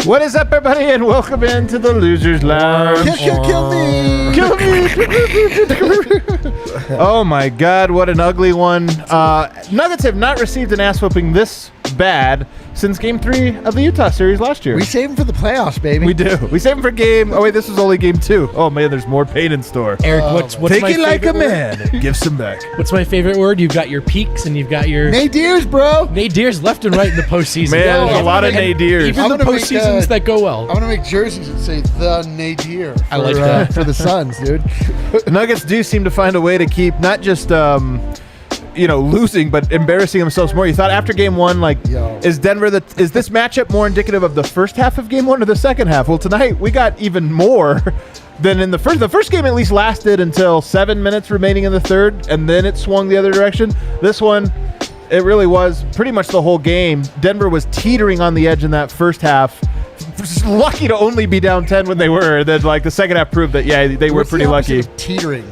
What is up, everybody, and welcome into the Losers Lounge. Kill me! Kill me! Oh my God, what an ugly one. Nuggets have not received an ass whooping this bad since Game 3 of the Utah series last year. We save them for the playoffs, baby. We do. We save them for game... Oh, wait, this is only Game 2. Oh, man, there's more pain in store. Eric, what's Take my it like a favorite man and give some back. What's my favorite word? You've got your peaks and you've got your... Nadirs, bro! Nadirs left and right in the postseason. Man, there's a lot of And nadirs. Even I'm the gonna make, postseasons that go well. I want to make jerseys that say the Nadir. I like that. For the Suns, dude. Nuggets do seem to find a way to keep not just... losing, but embarrassing themselves more. You thought after Game 1, is this matchup more indicative of the first half of Game 1 or the second half? Well, tonight we got even more than in the first. The first game at least lasted until 7 minutes remaining in the third, and then it swung the other direction. This one, it really was pretty much the whole game. Denver was teetering on the edge in that first half. Just lucky to only be down 10 when they were. Then, the second half proved that, they were pretty lucky. Teetering.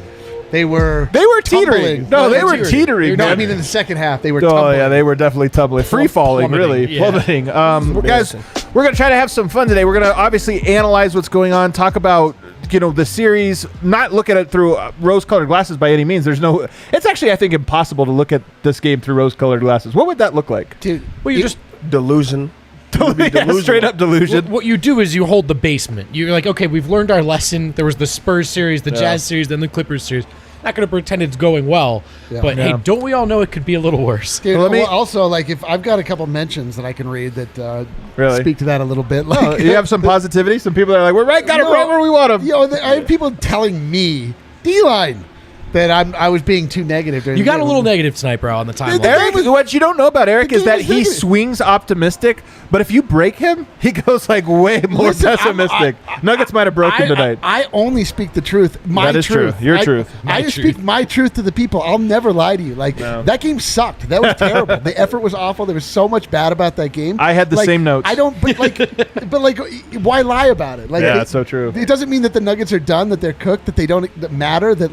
They were teetering. No, they were teetering. No, I mean in the second half they were tumbling. Oh yeah, they were definitely tumbling, free falling, really, plummeting. Guys, we're gonna try to have some fun today. We're gonna obviously analyze what's going on, talk about the series, not look at it through rose-colored glasses by any means. It's actually, I think, impossible to look at this game through rose-colored glasses. What would that look like, dude? Well, you're just delusion. Straight up delusion. What you do is you hold the basement. You're like, okay, we've learned our lesson. There was the Spurs series, the Jazz series, then the Clippers series. Not going to pretend it's going well, but hey, don't we all know it could be a little worse? Dude, also, if I've got a couple mentions that I can read that really speak to that a little bit. You have some positivity. Some people are like, we're right, got it right where we want them. I have people telling me D-line that I was being too negative. You got a little negative tonight, bro, on the timeline. Eric, what you don't know about Eric is that he swings optimistic, but if you break him, he goes way more pessimistic. Nuggets might have broken tonight. I only speak the truth. That is true. Your truth. I just speak my truth to the people. I'll never lie to you. That game sucked. That was terrible. The effort was awful. There was so much bad about that game. I had the same notes. I don't, but why lie about it? That's so true. It doesn't mean that the Nuggets are done, that they're cooked, that they don't matter, that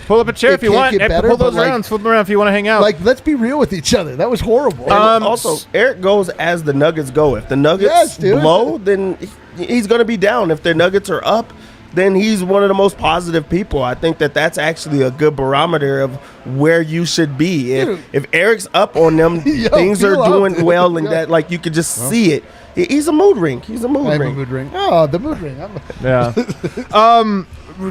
pull up a chair if you want. Better, pull those around, flip them around if you want to hang out. Let's be real with each other. That was horrible. Also, Eric goes as the Nuggets go. If the Nuggets blow, then he's going to be down. If their Nuggets are up, then he's one of the most positive people. I think that's actually a good barometer of where you should be. If Eric's up on them, things are doing well, and that you could just see it. He's a mood ring. He's a mood ring. Oh, the mood ring. Yeah.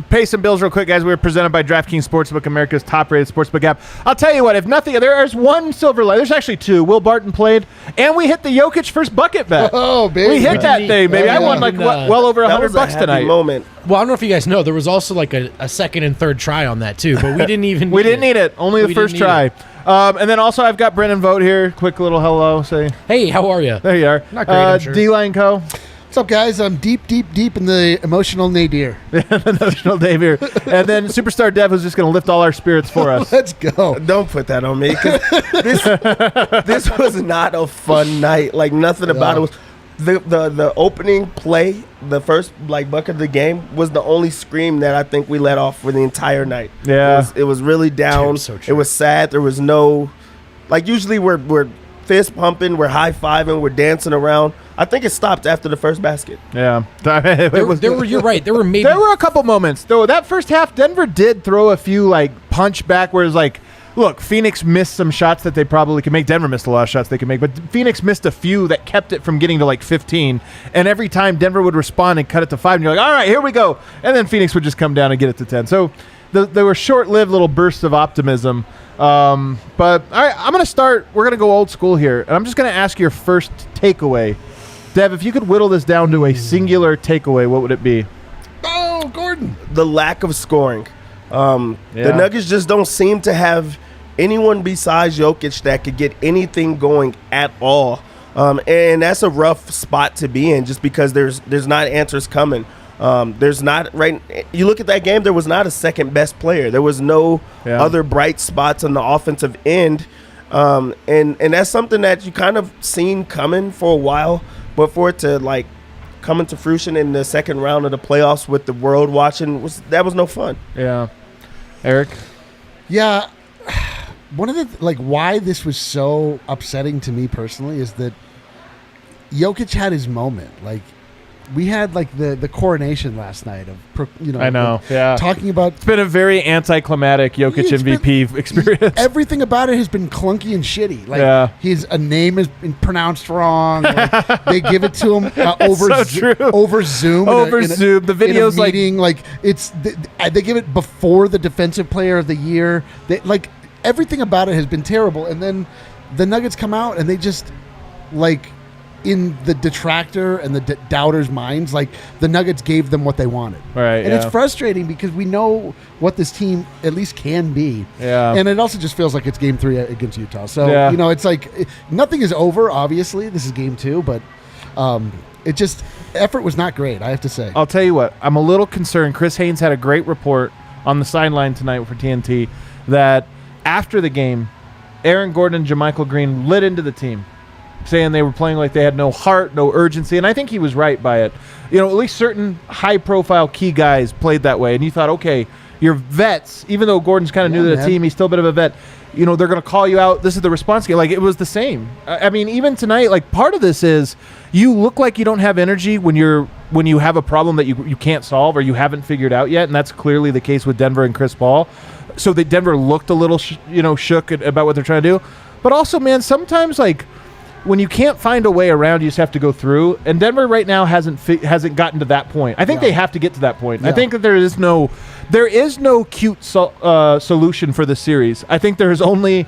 Pay some bills real quick, guys. We were presented by DraftKings Sportsbook, America's top-rated sportsbook app. I'll tell you what, if nothing, there's one silver lining. There's actually two. Will Barton played, and we hit the Jokic first bucket bet. Oh, baby. We hit that thing, baby. I won well over $100 tonight. Moment. Well, I don't know if you guys know, there was also a second and third try on that too, but we didn't even we didn't need it. Only the first try. And then also I've got Brennan Vogt here. Quick little hello. Say, hey, how are you? There you are. Not great, I'm sure. D-Line Co. What's up, guys? I'm deep in the emotional nadir. The emotional nadir. And then Superstar Dev, who's just going to lift all our spirits for us. Let's go. Don't put that on me. 'Cause this was not a fun night. Nothing about it was. The opening play, the first bucket of the game, was the only scream that I think we let off for the entire night. Yeah. It was really down. So true. It was sad. There was no... usually we're fist pumping, we're high-fiving, we're dancing around. I think it stopped after the first basket. Yeah. You're right. There were a couple moments. Though that first half, Denver did throw a few punch back where it's look, Phoenix missed some shots that they probably could make. Denver missed a lot of shots they could make, but Phoenix missed a few that kept it from getting to 15. And every time Denver would respond and cut it to 5, and you're like, all right, here we go. And then Phoenix would just come down and get it to 10. So there were short-lived little bursts of optimism. But all right, I'm going to start. We're going to go old school here. And I'm just going to ask your first takeaway. Dev, if you could whittle this down to a singular takeaway, what would it be? Oh, Gordon. The lack of scoring. The Nuggets just don't seem to have anyone besides Jokic that could get anything going at all. And that's a rough spot to be in just because there's not answers coming. There's not you look at that game, there was not a second best player. There was no other bright spots on the offensive end. And that's something that you kind of seen coming for a while, but for it to come into fruition in the second round of the playoffs with the world watching that was no fun. Yeah. Eric? Yeah. One of the why this was so upsetting to me personally is that Jokic had his moment. we had like the coronation last night of I know, yeah, talking about. It's been a very anticlimactic Jokic MVP experience. Everything about it has been clunky and shitty. Like his name has been pronounced wrong. Like, they give it to him over Zoom. Over Zoom, the videos like it's they give it before the Defensive Player of the Year. Like everything about it has been terrible, and then the Nuggets come out and they just like. In the detractor and the doubters' minds, like the Nuggets gave them what they wanted. Right. And it's frustrating because we know what this team at least can be. Yeah. And it also just feels like it's game 3 against Utah. So, it's like nothing is over, obviously. This is game 2, but it just, effort was not great, I have to say. I'll tell you what, I'm a little concerned. Chris Haynes had a great report on the sideline tonight for TNT that after the game, Aaron Gordon and JaMychal Green lit into the team, saying they were playing like they had no heart, no urgency, and I think he was right by it. At least certain high-profile key guys played that way, and you thought, okay, your vets, even though Gordon's kind of new to the team, he's still a bit of a vet. They're going to call you out. This is the response game. Like, it was the same. I mean, even tonight, like, part of this is you look like you don't have energy when you have a problem that you can't solve or you haven't figured out yet, and that's clearly the case with Denver and Chris Paul. So Denver looked a little, shook about what they're trying to do. But also, man, sometimes, like, when you can't find a way around, you just have to go through. And Denver right now hasn't gotten to that point. I think they have to get to that point. Yeah. I think that there is no cute solution for the series. I think there is only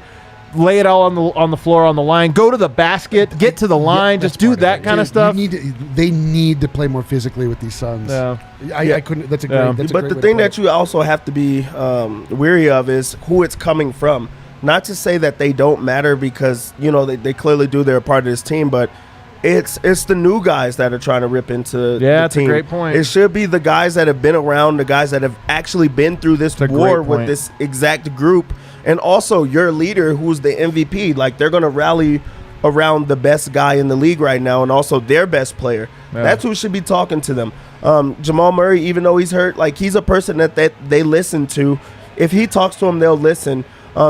lay it all on the floor on the line, go to the basket, get to the line, just do that kind of stuff. They need to play more physically with these Suns. Yeah. I couldn't. That's a great. But the thing that you also have to be weary of is who it's coming from. Not to say that they don't matter because, they clearly do. They're a part of this team, but it's the new guys that are trying to rip into the team. That's a great point. It should be the guys that have been around, the guys that have actually been through this war with this exact group, and also your leader who's the MVP. Like, they're going to rally around the best guy in the league right now and also their best player. Yeah. That's who should be talking to them. Jamal Murray, even though he's hurt, like, he's a person that they listen to. If he talks to them, they'll listen.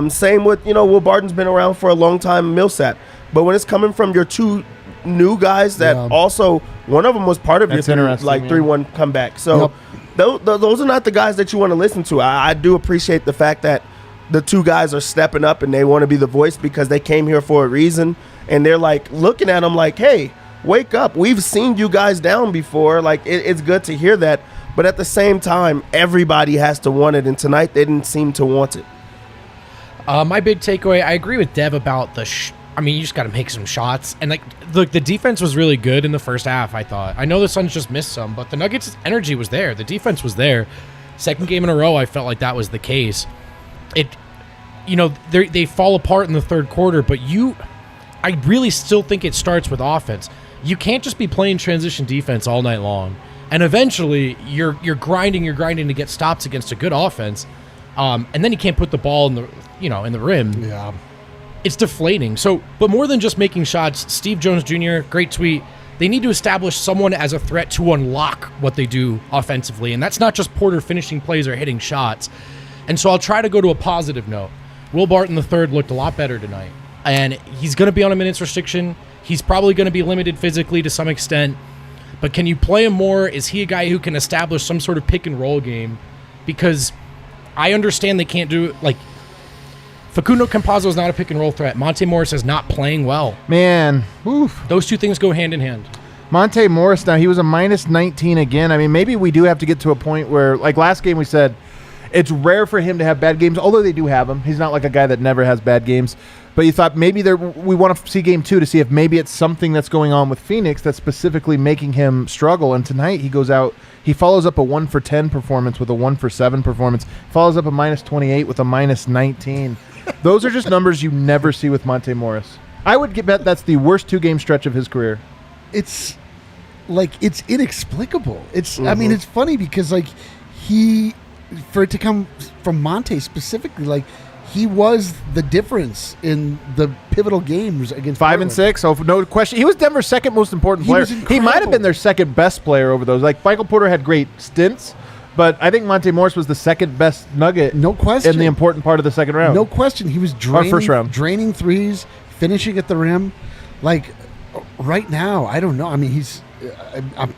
Same with, Will Barton's been around for a long time, Millsap. But when it's coming from your two new guys that also, one of them was part of your 3-1 comeback. So those are not the guys that you want to listen to. I do appreciate the fact that the two guys are stepping up and they want to be the voice because they came here for a reason. And they're like looking at them like, hey, wake up. We've seen you guys down before. Like, it's good to hear that. But at the same time, everybody has to want it. And tonight they didn't seem to want it. My big takeaway, I agree with Dev about you just got to make some shots. And, look, the defense was really good in the first half, I thought. I know the Suns just missed some, but the Nuggets' energy was there. The defense was there. Second game in a row, I felt like that was the case. They fall apart in the third quarter, but I really still think it starts with offense. You can't just be playing transition defense all night long. And eventually, you're grinding to get stops against a good offense. And then you can't put the ball in the rim. Yeah. It's deflating. So, but more than just making shots, Steve Jones Jr., great tweet, they need to establish someone as a threat to unlock what they do offensively. And that's not just Porter finishing plays or hitting shots. And so I'll try to go to a positive note. Will Barton III looked a lot better tonight. And he's going to be on a minutes restriction. He's probably going to be limited physically to some extent. But can you play him more? Is he a guy who can establish some sort of pick and roll game? Because I understand they can't do it. Like, Facundo Campazzo is not a pick and roll threat. Monte Morris is not playing well. Man, oof. Those two things go hand in hand. Monte Morris, now he was a minus 19 again. I mean, maybe we do have to get to a point where, like last game we said, it's rare for him to have bad games, although they do have him. He's not like a guy that never has bad games. But you thought maybe we want to see game 2 to see if maybe it's something that's going on with Phoenix that's specifically making him struggle. And tonight he goes out, he follows up a 1 for 10 performance with a 1 for 7 performance, follows up a minus 28 with a minus 19. Those are just numbers you never see with Monte Morris. I would bet that's the worst 2-game stretch of his career. It's inexplicable. I mean, it's funny because for it to come from Monte specifically, like, he was the difference in the pivotal games against 5 and 6. So no question, he was Denver's second most important player. He might have been their second best player over those. Like, Michael Porter had great stints, but I think Monte Morris was the second best Nugget. No question. In the important part of the second round. No question. He was draining threes, finishing at the rim. Like, right now, I don't know. I mean,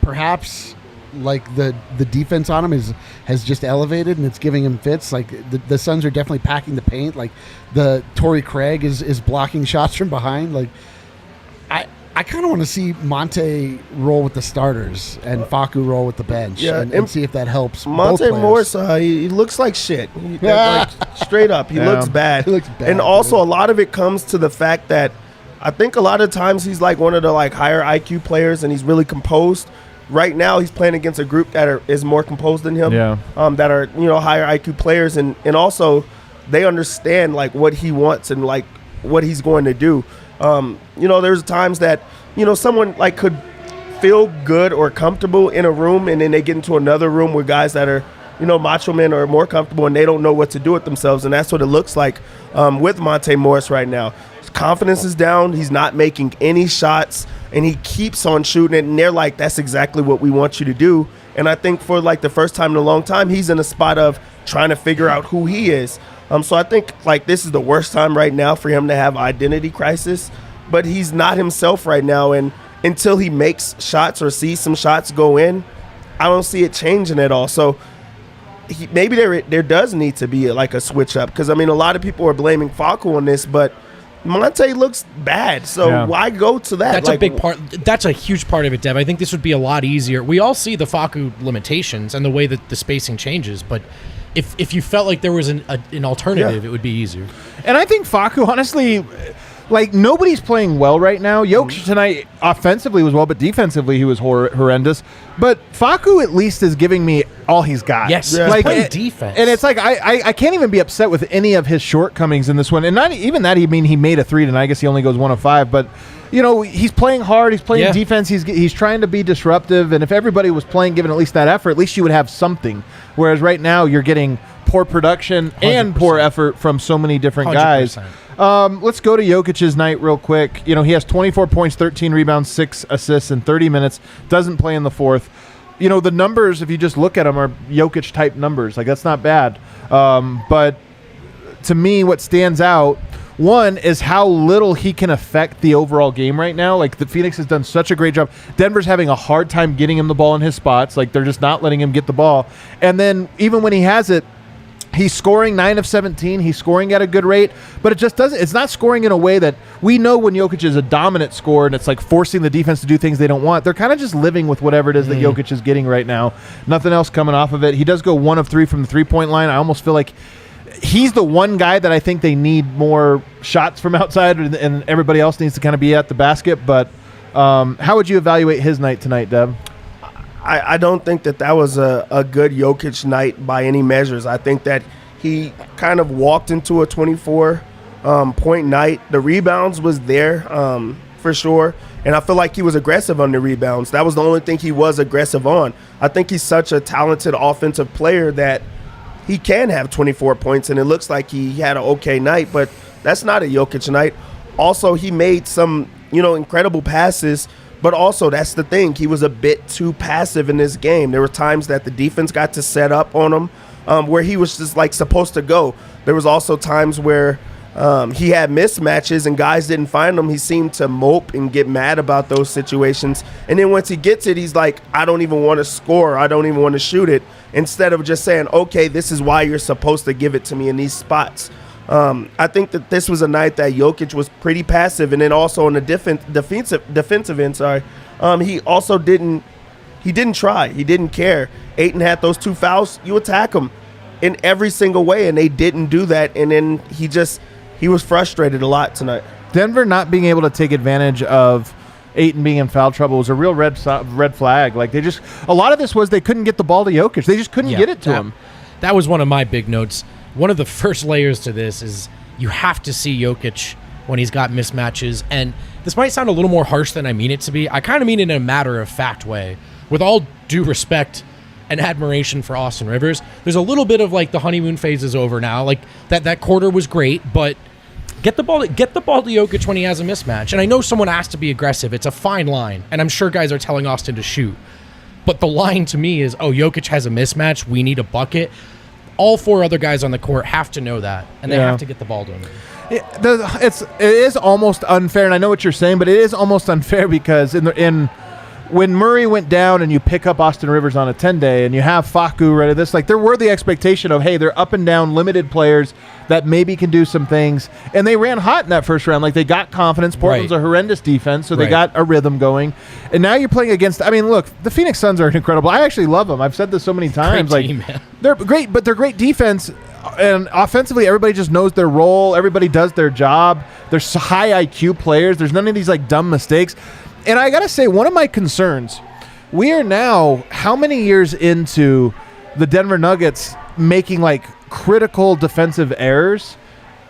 perhaps like the defense on him has just elevated and it's giving him fits. Like the Suns are definitely packing the paint. Like the Torrey Craig is blocking shots from behind. Like I kind of want to see Monte roll with the starters and Facu roll with the bench and see if that helps. Monte Morris, he looks like shit. Straight up, he looks bad. He looks bad. And also, a lot of it comes to the fact that I think a lot of times he's like one of the like higher IQ players, and he's really composed. Right now, he's playing against a group that is more composed than him. That are higher IQ players, and also they understand like what he wants and like what he's going to do. There's times that, someone like could feel good or comfortable in a room and then they get into another room with guys that are, macho men or more comfortable and they don't know what to do with themselves. And that's what it looks like with Monte Morris right now. His confidence is down. He's not making any shots and he keeps on shooting it. And they're like, that's exactly what we want you to do. And I think for like the first time in a long time, he's in a spot of trying to figure out who he is. So I think like this is the worst time right now for him to have identity crisis, but he's not himself right now. And until he makes shots or sees some shots go in, I don't see it changing at all. So maybe there does need to be like a switch up. Cause I mean, a lot of people are blaming Facu on this, but Monte looks bad. So why go to that? That's a big part. That's a huge part of it, Dev. I think this would be a lot easier. We all see the Facu limitations and the way that the spacing changes, but if you felt like there was an alternative, it would be easier. And I think Facu, honestly, like nobody's playing well right now. Jokic tonight offensively was well, but defensively he was horrendous. But Facu at least is giving me all he's got. Yes, like, he's playing defense. And it's like I can't even be upset with any of his shortcomings in this one. And not even that. He made a 3 tonight. I guess he only goes 1 of 5, but. He's playing hard. He's playing defense. He's trying to be disruptive. And if everybody was playing, given at least that effort, at least you would have something. Whereas right now you're getting poor production 100%. And poor effort from so many different 100%. Guys. Let's go to Jokic's night real quick. He has 24 points, 13 rebounds, 6 assists in 30 minutes. Doesn't play in the fourth. The numbers, if you just look at them, are Jokic type numbers. Like that's not bad. But to me, what stands out. One is how little he can affect the overall game right now. Like the Phoenix has done such a great job. Denver's having a hard time getting him the ball in his spots. Like they're just not letting him get the ball. And then even when he has it, he's scoring 9 of 17. He's scoring at a good rate, but it just doesn't. It's not scoring in a way that we know when Jokic is a dominant scorer and it's like forcing the defense to do things they don't want. They're kind of just living with whatever it is that Jokic is getting right now. Nothing else coming off of it. He does go 1 of 3 from the 3-point line. I almost feel like he's the one guy that I think they need more shots from outside, and everybody else needs to kind of be at the basket. But how would you evaluate his night tonight, Deb? I don't think that was a good Jokic night by any measures. I think that he kind of walked into a 24-point night. The rebounds was there for sure, and I feel like he was aggressive on the rebounds. That was the only thing he was aggressive on. I think he's such a talented offensive player that he can have 24 points, and it looks like he had an okay night, but that's not a Jokic night. Also, he made some, incredible passes, but also that's the thing. He was a bit too passive in this game. There were times that the defense got to set up on him where he was just like supposed to go. There was also times where he had mismatches and guys didn't find him. He seemed to mope and get mad about those situations. And then once he gets it, he's like, I don't even want to score. I don't even want to shoot it. Instead of just saying, okay, this is why you're supposed to give it to me in these spots. I think that this was a night that Jokic was pretty passive. And then also on the defensive end, he also didn't try. He didn't care. Ayton had those 2 fouls. You attack him in every single way, and they didn't do that. And then he was frustrated a lot tonight. Denver not being able to take advantage of Ayton being in foul trouble was a real red flag. Like a lot of this was they couldn't get the ball to Jokic. They just couldn't get it to him. That was one of my big notes. One of the first layers to this is you have to see Jokic when he's got mismatches. And this might sound a little more harsh than I mean it to be. I kind of mean it in a matter-of-fact way. With all due respect and admiration for Austin Rivers, there's a little bit of like the honeymoon phase is over now. Like that quarter was great, but get the ball to Jokic when he has a mismatch. And I know someone has to be aggressive. It's a fine line. And I'm sure guys are telling Austin to shoot. But the line to me is, Jokic has a mismatch. We need a bucket. All 4 other guys on the court have to know that, and they have to get the ball to him. It is almost unfair, and I know what you're saying, but it is almost unfair because in when Murray went down and you pick up Austin Rivers on a 10-day and you have Facu ready, this, like, there were the expectation of, hey, they're up and down limited players that maybe can do some things. And they ran hot in that first round. Like, they got confidence. Portland's a horrendous defense, so they got a rhythm going. And now you're playing against, I mean, look, the Phoenix Suns are incredible. I actually love them. I've said this so many times. Great team, man. They're great, but they're great defense. And offensively, everybody just knows their role. Everybody does their job. They're high IQ players. There's none of these, like, dumb mistakes. And I got to say, one of my concerns, we are now how many years into the Denver Nuggets making, like, critical defensive errors?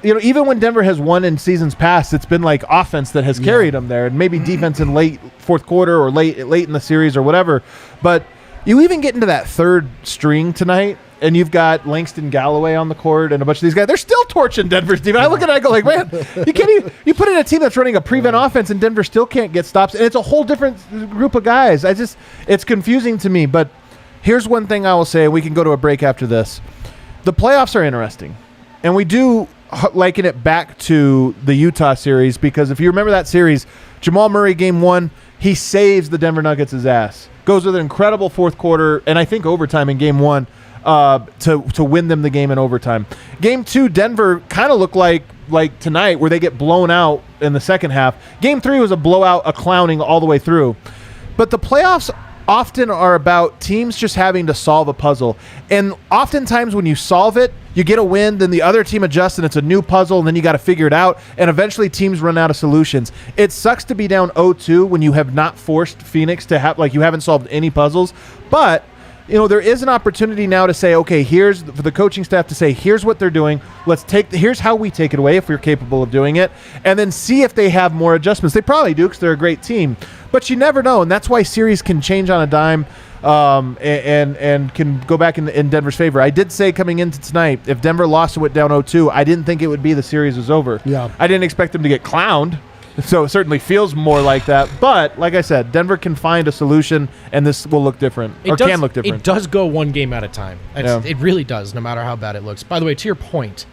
You know, even when Denver has won in seasons past, it's been, like, offense that has carried them there, and maybe defense in late fourth quarter or late in the series or whatever. But you even get into that third string tonight, and you've got Langston Galloway on the court and a bunch of these guys. They're still torching Denver's team. I look at it, I go like, man, you can't even, you put in a team that's running a prevent offense and Denver still can't get stops. And it's a whole different group of guys. It's confusing to me. But here's one thing I will say. We can go to a break after this. The playoffs are interesting. And we do liken it back to the Utah series because if you remember that series, Jamal Murray game 1, he saves the Denver Nuggets' ass. Goes with an incredible fourth quarter and I think overtime in game 1. To win them the game in overtime. Game 2, Denver kind of looked like tonight where they get blown out in the second half. Game 3 was a blowout, a clowning all the way through. But the playoffs often are about teams just having to solve a puzzle. And oftentimes when you solve it, you get a win, then the other team adjusts and it's a new puzzle and then you got to figure it out. And eventually teams run out of solutions. It sucks to be down 0-2 when you have not forced Phoenix to have, like, you haven't solved any puzzles. But you know, there is an opportunity now to say, okay, here's for the coaching staff to say, here's what they're doing. Here's how we take it away if we're capable of doing it, and then see if they have more adjustments. They probably do because they're a great team, but you never know, and that's why series can change on a dime, and can go back in Denver's favor. I did say coming into tonight, if Denver lost and went down 0-2, I didn't think it would be the series was over. Yeah, I didn't expect them to get clowned. So it certainly feels more like that. But, like I said, Denver can find a solution, and this will look different, can look different. It does go one game at a time. It really does, no matter how bad it looks. By the way, to your point,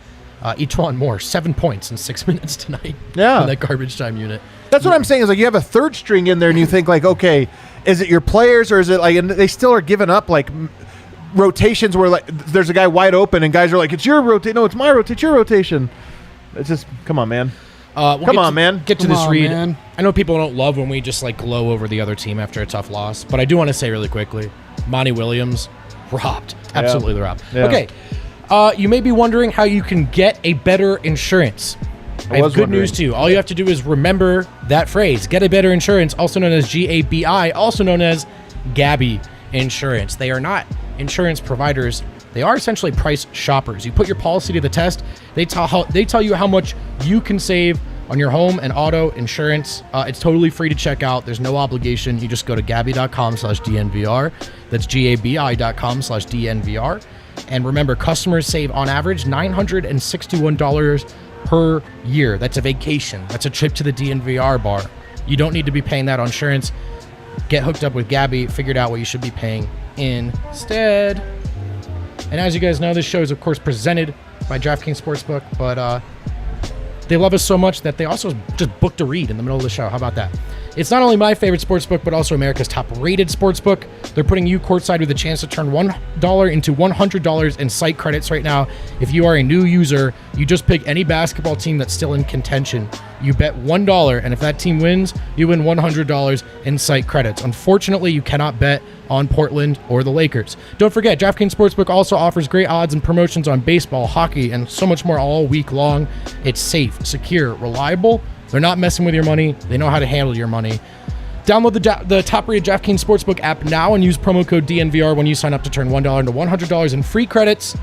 E'Twaun Moore, 7 points in 6 minutes tonight on that garbage time unit. That's what I'm saying is, like, you have a third string in there, and you think, like, okay, is it your players, or is it, like, and they still are giving up, like, rotations where, like, there's a guy wide open, and guys are like, it's your rotation. No, it's my rotation. It's your rotation. It's just, come on, man. Come on, man. Get to this read. Man. I know people don't love when we just like glow over the other team after a tough loss, but I do want to say really quickly, Monty Williams robbed. Absolutely robbed. Yeah. Okay. You may be wondering how you can get a better insurance. I have good news too. All you have to do is remember that phrase, get a better insurance, also known as GABI, also known as Gabby Insurance. They are not insurance providers. They are essentially price shoppers. You put your policy to the test. They tell you how much you can save on your home and auto insurance. It's totally free to check out. There's no obligation. You just go to Gabby.com/DNVR. That's GABI.com/DNVR. And remember, customers save on average $961 per year. That's a vacation. That's a trip to the DNVR bar. You don't need to be paying that on insurance. Get hooked up with Gabby. Figured out what you should be paying instead. And as you guys know, this show is, of course, presented by DraftKings Sportsbook, but they love us so much that they also just booked a read in the middle of the show. How about that? It's not only my favorite sportsbook, but also America's top-rated sportsbook. They're putting you courtside with a chance to turn $1 into $100 in site credits right now. If you are a new user, you just pick any basketball team that's still in contention. You bet $1, and if that team wins, you win $100 in site credits. Unfortunately, you cannot bet on Portland or the Lakers. Don't forget, DraftKings Sportsbook also offers great odds and promotions on baseball, hockey, and so much more all week long. It's safe, secure, reliable. They're not messing with your money. They know how to handle your money. Download the top-rated DraftKings Sportsbook app now and use promo code DNVR when you sign up to turn $1 into $100 in free credits.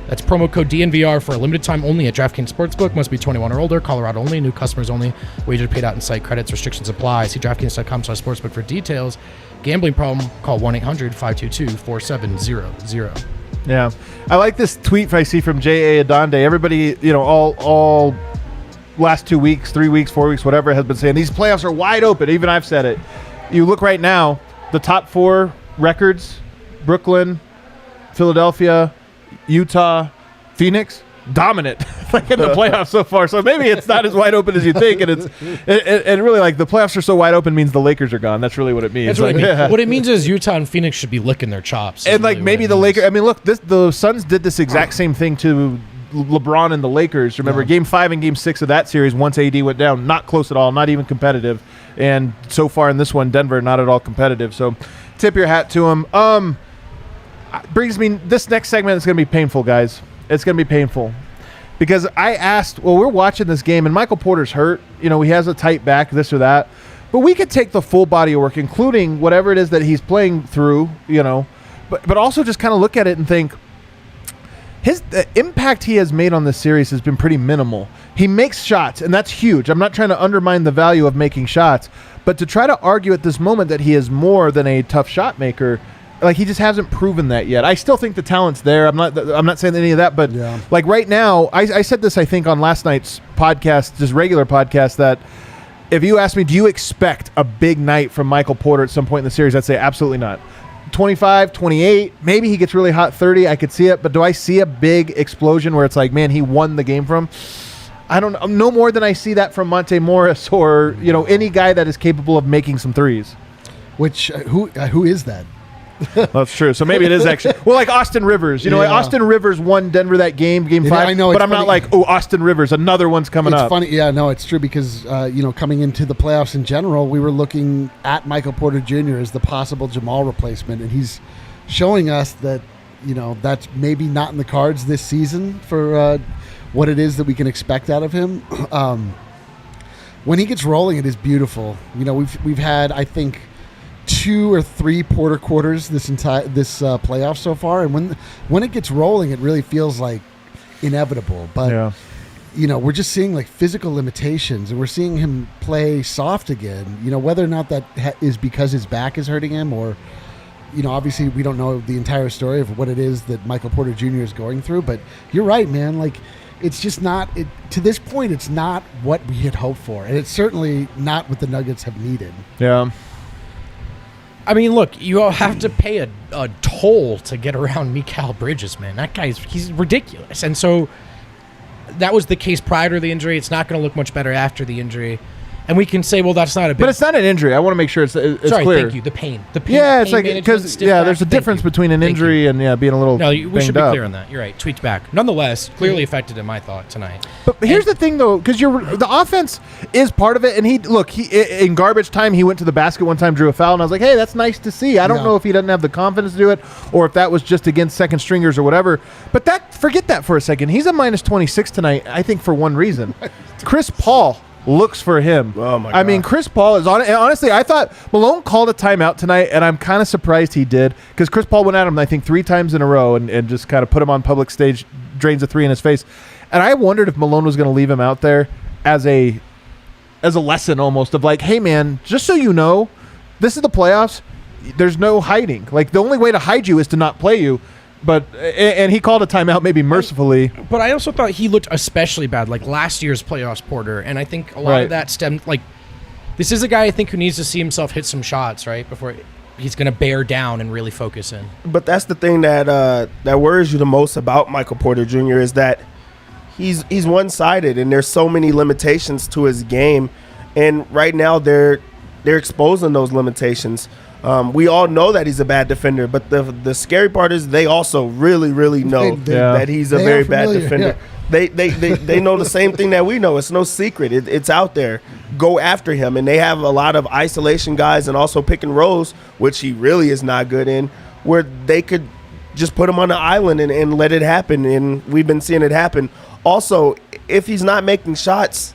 That's promo code DNVR for a limited time only at DraftKings Sportsbook. Must be 21 or older. Colorado only. New customers only. Wager paid out in site credits. Restrictions apply. See DraftKings.com/sportsbook for details. Gambling problem? Call 1-800-522-4700. Yeah. I like this tweet I see from J.A. Adonde. Everybody, you know, all last 2 weeks, 3 weeks, 4 weeks, whatever, has been saying these playoffs are wide open. Even I've said it. You look right now, the top 4 records, Brooklyn, Philadelphia, Utah, Phoenix, dominant. like in the playoffs so far. So maybe it's not as wide open as you think, and and really like the playoffs are so wide open means the Lakers are gone. That's really what it means. That's what it means. What it means is Utah and Phoenix should be licking their chops. And like maybe the Lakers. I mean, look, the Suns did this exact same thing to LeBron and the Lakers. Remember, Game 5 and Game 6 of that series. Once AD went down, not close at all, not even competitive. And so far in this one, Denver not at all competitive. So tip your hat to him. Brings me this next segment is going to be painful, guys. It's going to be painful because I asked. Well, we're watching this game, and Michael Porter's hurt. You know, he has a tight back, this or that. But we could take the full body of work, including whatever it is that he's playing through. You know, but also just kind of look at it and think the impact he has made on this series has been pretty minimal. He makes shots, and that's huge. I'm not trying to undermine the value of making shots, but to try to argue at this moment that he is more than a tough shot maker. Like, he just hasn't proven that yet. I still think the talent's there. I'm not saying any of that, but like right now, I said this, I think, on last night's podcast, just regular podcast, that if you ask me, do you expect a big night from Michael Porter at some point in the series, I'd say absolutely not. 25, 28, maybe he gets really hot 30, I could see it, but do I see a big explosion where it's like, man, he won the game from? I don't know. No more than I see that from Monte Morris or, you know, any guy that is capable of making some threes. Which, who is that? Well, that's true. So maybe it is actually well, like Austin Rivers. You know, like Austin Rivers won Denver that game 5. I know, but I'm not like, oh, Austin Rivers, another one's coming up. It's funny. Yeah, no, it's true because you know, coming into the playoffs in general, we were looking at Michael Porter Jr. as the possible Jamal replacement, and he's showing us that, you know, that's maybe not in the cards this season for what it is that we can expect out of him. When he gets rolling, it is beautiful. You know, we've had, I think, 2 or 3 Porter quarters this playoff so far, and when it gets rolling, it really feels like inevitable. But you know, we're just seeing like physical limitations, and we're seeing him play soft again. You know, whether or not that is because his back is hurting him, or, you know, obviously we don't know the entire story of what it is that Michael Porter Jr. is going through. But you're right, man. Like, it's just not to this point. It's not what we had hoped for, and it's certainly not what the Nuggets have needed. Yeah. I mean, look, you all have to pay a toll to get around Mikal Bridges, man. That he's ridiculous. And so that was the case prior to the injury. It's not going to look much better after the injury. And we can say, well, that's not a big... But it's not an injury. I want to make sure it's sorry, clear. Thank you. The pain. Yeah, it's like, because, there's a difference between an injury and, being a little we should be clear on that. You're right. Tweaked back. Nonetheless, clearly affected him, I thought, tonight. But here's the thing, though, because the offense is part of it. And he in garbage time, he went to the basket one time, drew a foul, and I was like, hey, that's nice to see. I don't know if he doesn't have the confidence to do it, or if that was just against second stringers or whatever. But forget that for a second. He's a minus 26 tonight, I think, for one reason. Chris Paul looks for him. Oh my God. I mean, Chris Paul is on it. Honestly, I thought Malone called a timeout tonight, and I'm kind of surprised he did, because Chris Paul went at him, I think, 3 times in a row and just kind of put him on public stage, drains a 3 in his face. And I wondered if Malone was going to leave him out there as a lesson almost of like, hey, man, just so you know, this is the playoffs. There's no hiding. Like, the only way to hide you is to not play you. But and he called a timeout maybe mercifully. But I also thought he looked especially bad, like last year's playoffs Porter, and I think a lot of that stemmed, like, this is a guy I think who needs to see himself hit some shots, right, before he's going to bear down and really focus in. But that's the thing that worries you the most about Michael Porter Jr. is that he's one-sided, and there's so many limitations to his game, and right now they're exposing those limitations. We all know that he's a bad defender, but the scary part is they also really, really know that he's a very bad defender. Yeah. They know the same thing that we know. It's no secret. It's out there. Go after him. And they have a lot of isolation guys and also pick and rolls, which he really is not good in, where they could just put him on the island and let it happen. And we've been seeing it happen. Also, if he's not making shots,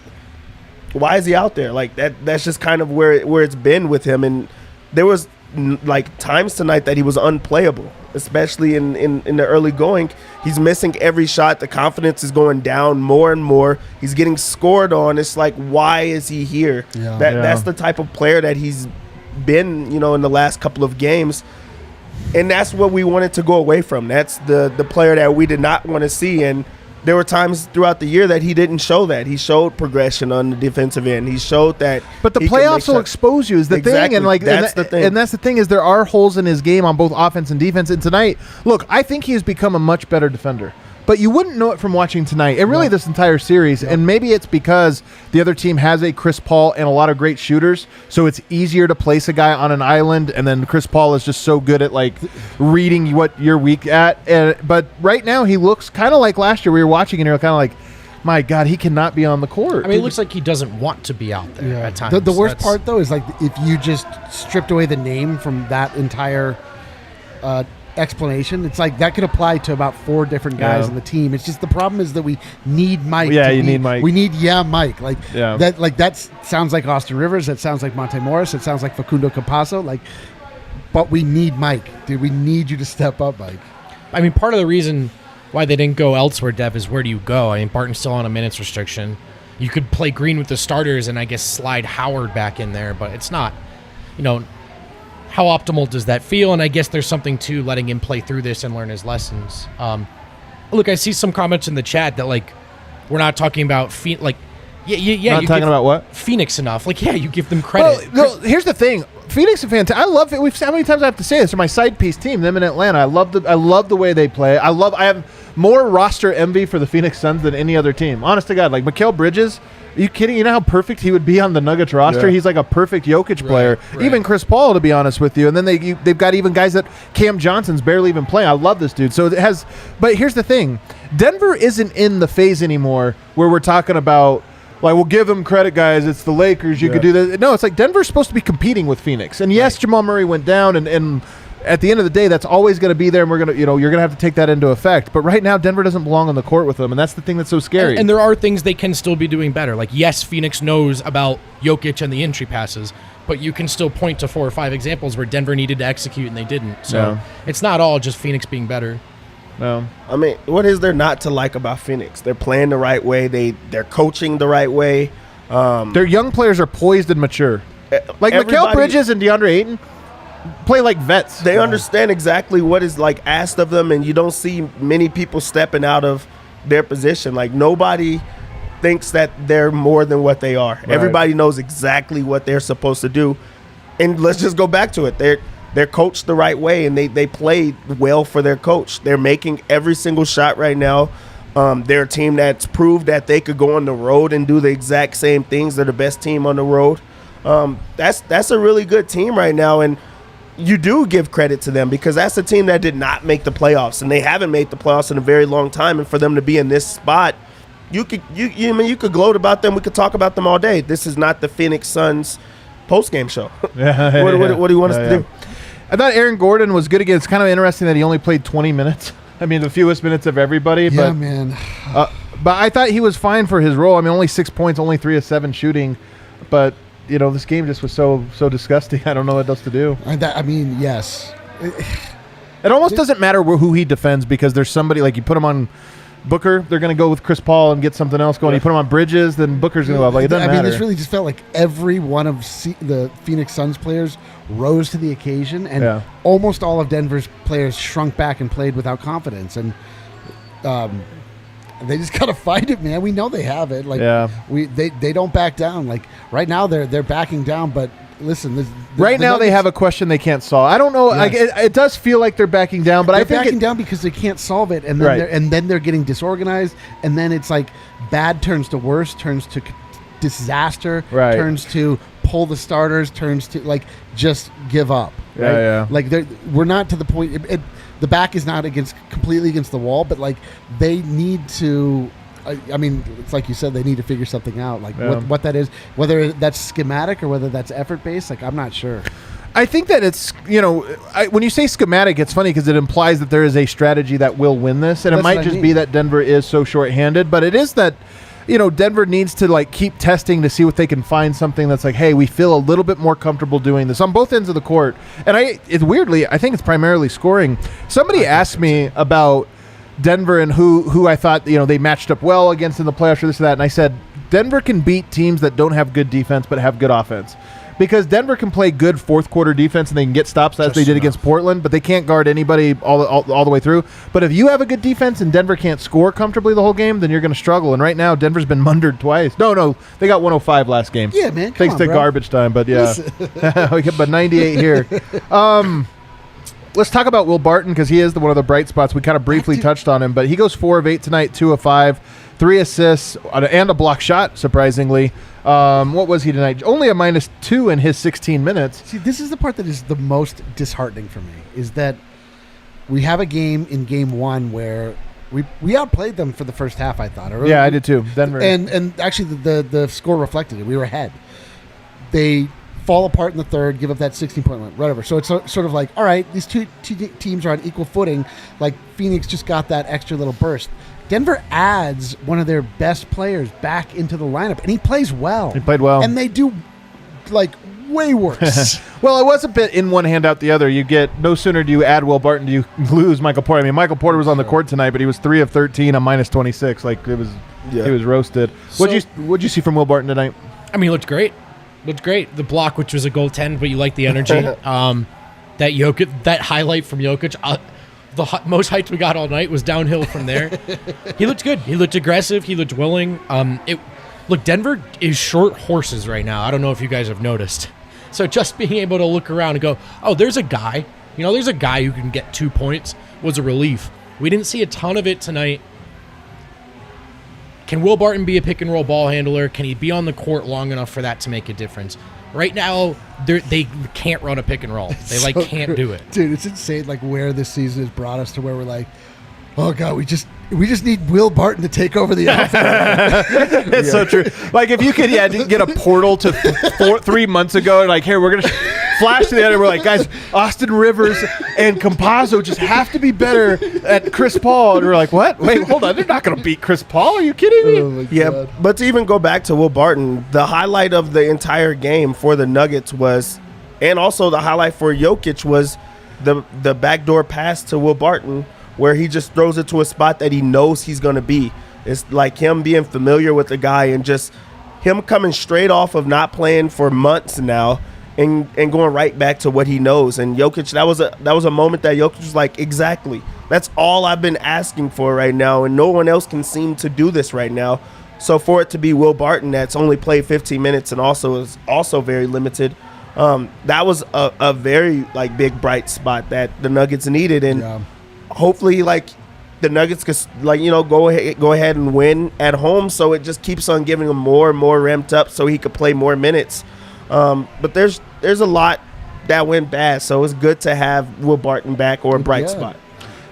why is he out there? Like, that's just kind of where it's been with him. And there was like times tonight that he was unplayable, especially in the early going. He's missing every shot. The confidence is going down more and more. He's getting scored on. It's like, why is he here? That's the type of player that he's been, in the last couple of games. And that's what we wanted to go away from. That's the player that we did not want to see. And there were times throughout the year that he didn't show that. He showed progression on the defensive end. He showed that. But the playoffs will expose you is the thing. And that's the thing. And that's the thing is there are holes in his game on both offense and defense. And tonight, look, I think he has become a much better defender. but you wouldn't know it from watching tonight. And really this entire series. And maybe it's because the other team has a Chris Paul and a lot of great shooters, so it's easier to place a guy on an island, and then Chris Paul is just so good at like reading what you're weak at. But right now he looks kind of like last year. We were watching and you're kind of like, my God, he cannot be on the court. I mean, it looks like he doesn't want to be out there at times. The worst part, though, is like if you just stripped away the name from that entire explanation, it's like that could apply to about 4 different guys on the team. It's just the problem is that we need Mike. Yeah, you need Mike. We need Mike. That sounds like Austin Rivers. That sounds like Monte Morris. It sounds like Facundo Campazzo. But we need Mike, dude. We need you to step up, Mike. I mean, part of the reason why they didn't go elsewhere, Dev, is where do you go? I mean, Barton's still on a minutes restriction. You could play Green with the starters and I guess slide Howard back in there, but it's not, how optimal does that feel? And I guess there's something to letting him play through this and learn his lessons. Look, I see some comments in the chat that we're not talking about Not talking about what? Phoenix enough. You give them credit. Well, no, here's the thing. Phoenix is fantastic. I love it. How many times I have to say this? They're my side piece team. Them in Atlanta. I love the way they play. I have more roster envy for the Phoenix Suns than any other team. Honest to God, like Mikal Bridges. Are you kidding? You know how perfect he would be on the Nuggets roster? Yeah. He's like a perfect Jokic player. Right. Even Chris Paul, to be honest with you. And then they've got even guys that Cam Johnson's barely even playing. I love this dude. So it has. But here's the thing: Denver isn't in the phase anymore where we're talking about. We'll give them credit, guys. It's the Lakers. You could do that. No, it's like Denver's supposed to be competing with Phoenix. And yes, Jamal Murray went down, and at the end of the day, that's always going to be there, and we're going to, you're going to have to take that into effect. But right now, Denver doesn't belong on the court with them, and that's the thing that's so scary. And there are things they can still be doing better. Yes, Phoenix knows about Jokic and the entry passes, but you can still point to 4 or 5 examples where Denver needed to execute and they didn't. So it's not all just Phoenix being better. No. I mean, what is there not to like about Phoenix? They're playing the right way. They're coaching the right way. Their young players are poised and mature. Mikal Bridges and DeAndre Ayton play like vets. They understand exactly what is asked of them, and you don't see many people stepping out of their position. Nobody thinks that they're more than what they are. Right. Everybody knows exactly what they're supposed to do. And let's just go back to it. They're coached the right way, and they play well for their coach. They're making every single shot right now. They're a team that's proved that they could go on the road and do the exact same things. They're the best team on the road. That's a really good team right now, and you do give credit to them because that's a team that did not make the playoffs, and they haven't made the playoffs in a very long time. And for them to be in this spot, you could gloat about them. We could talk about them all day. This is not the Phoenix Suns post-game show. What do you want us to do? I thought Aaron Gordon was good again. It's kind of interesting that he only played 20 minutes. I mean, the fewest minutes of everybody. Yeah, man. But I thought he was fine for his role. I mean, only 6 points, only 3 of 7 shooting. But, this game just was so disgusting. I don't know what else to do. Yes. It almost doesn't matter who he defends because there's somebody, you put him on Booker, they're going to go with Chris Paul and get something else going. You put him on Bridges, then Booker's going to go up. It doesn't matter. This really just felt like every one of the Phoenix Suns players rose to the occasion, and almost all of Denver's players shrunk back and played without confidence. And they just got to fight it, man. We know they have it. They don't back down. Right now, they're backing down, but listen, right now they have a question they can't solve. I don't know. Yes. It does feel like they're backing down, but I think they're backing down because they can't solve it, and then they're getting disorganized, and then it's bad turns to worse, turns to disaster, turns to pull the starters, turns to just give up. Right? We're not to the point. The back is not completely against the wall, but they need to. I mean, it's like you said, they need to figure something out, what that is, whether that's schematic or whether that's effort-based. I'm not sure. I think that it's, when you say schematic, it's funny because it implies that there is a strategy that will win this, and it might just be that Denver is so short-handed, but it is that, Denver needs to keep testing to see what they can find something that's hey, we feel a little bit more comfortable doing this on both ends of the court. And I think it's primarily scoring. Somebody asked me about Denver and who I thought they matched up well against in the playoffs or this or that, and I said Denver can beat teams that don't have good defense but have good offense, because Denver can play good fourth quarter defense and they can get stops as they did against Portland, but they can't guard anybody all the way through. But if you have a good defense and Denver can't score comfortably the whole game, then you're going to struggle. And right now Denver's been mundered twice. No, they got 105 last game. Yeah, man. Thanks to garbage time, but yeah, but 98 here. Let's talk about Will Barton because he is one of the bright spots. We kind of briefly touched on him, but he goes 4 of 8 tonight, 2 of 5, 3 assists, and a block shot, surprisingly. What was he tonight? Only a -2 in his 16 minutes. See, this is the part that is the most disheartening for me, is that we have a game in game 1 where we outplayed them for the first half, I thought. Yeah, I did too. Denver. And actually the score reflected it. We were ahead. They fall apart in the third, give up that 16-point win, whatever. So it's sort of like, all right, these two teams are on equal footing. Like Phoenix just got that extra little burst. Denver adds one of their best players back into the lineup, and he plays well. He played well. And they do, like, way worse. Well, it was a bit in one hand out the other. You get no sooner do you add Will Barton, do you lose Michael Porter. I mean, Michael Porter was on the court tonight, but he was 3 of 13 on -26. Like he was roasted. What'd you see from Will Barton tonight? I mean, he looked great. Looked great. The block, which was a goaltend, but you like the energy. That Jokic, that highlight from Jokic, the most heights we got all night was downhill from there. He looked good. He looked aggressive. He looked willing. Look, Denver is short horses right now. I don't know if you guys have noticed. So just being able to look around and go, oh, there's a guy. There's a guy who can get 2 points was a relief. We didn't see a ton of it tonight. Can Will Barton be a pick-and-roll ball handler? Can he be on the court long enough for that to make a difference? Right now, they can't run a pick-and-roll. They can't do it. Dude, it's insane where this season has brought us to where we're like, oh, God, we just need Will Barton to take over the offense. It's so true. Like, if you could get a portal to 3 months ago, like, here, we're going to flash to the end, and we're like, guys, Austin Rivers and Campazzo just have to be better at Chris Paul. And we're like, what? Wait, hold on. They're not going to beat Chris Paul. Are you kidding me? Oh my yeah, God. but to even go back to Will Barton, the highlight of the entire game for the Nuggets was, and also the highlight for Jokic was the backdoor pass to Will Barton, where he just throws it to a spot that he knows he's going to be. It's like him being familiar with the guy and just him coming straight off of not playing for months now and going right back to what he knows. And Jokic, that was a moment that Jokic was like, exactly. That's all I've been asking for right now, and no one else can seem to do this right now. So for it to be Will Barton that's only played 15 minutes and also is also very limited, that was a very big bright spot that the Nuggets needed. And hopefully the Nuggets could go ahead and win at home, so it just keeps on giving him more and more ramped up so he could play more minutes. But there's a lot that went bad, so it's good to have Will Barton back, or a bright spot.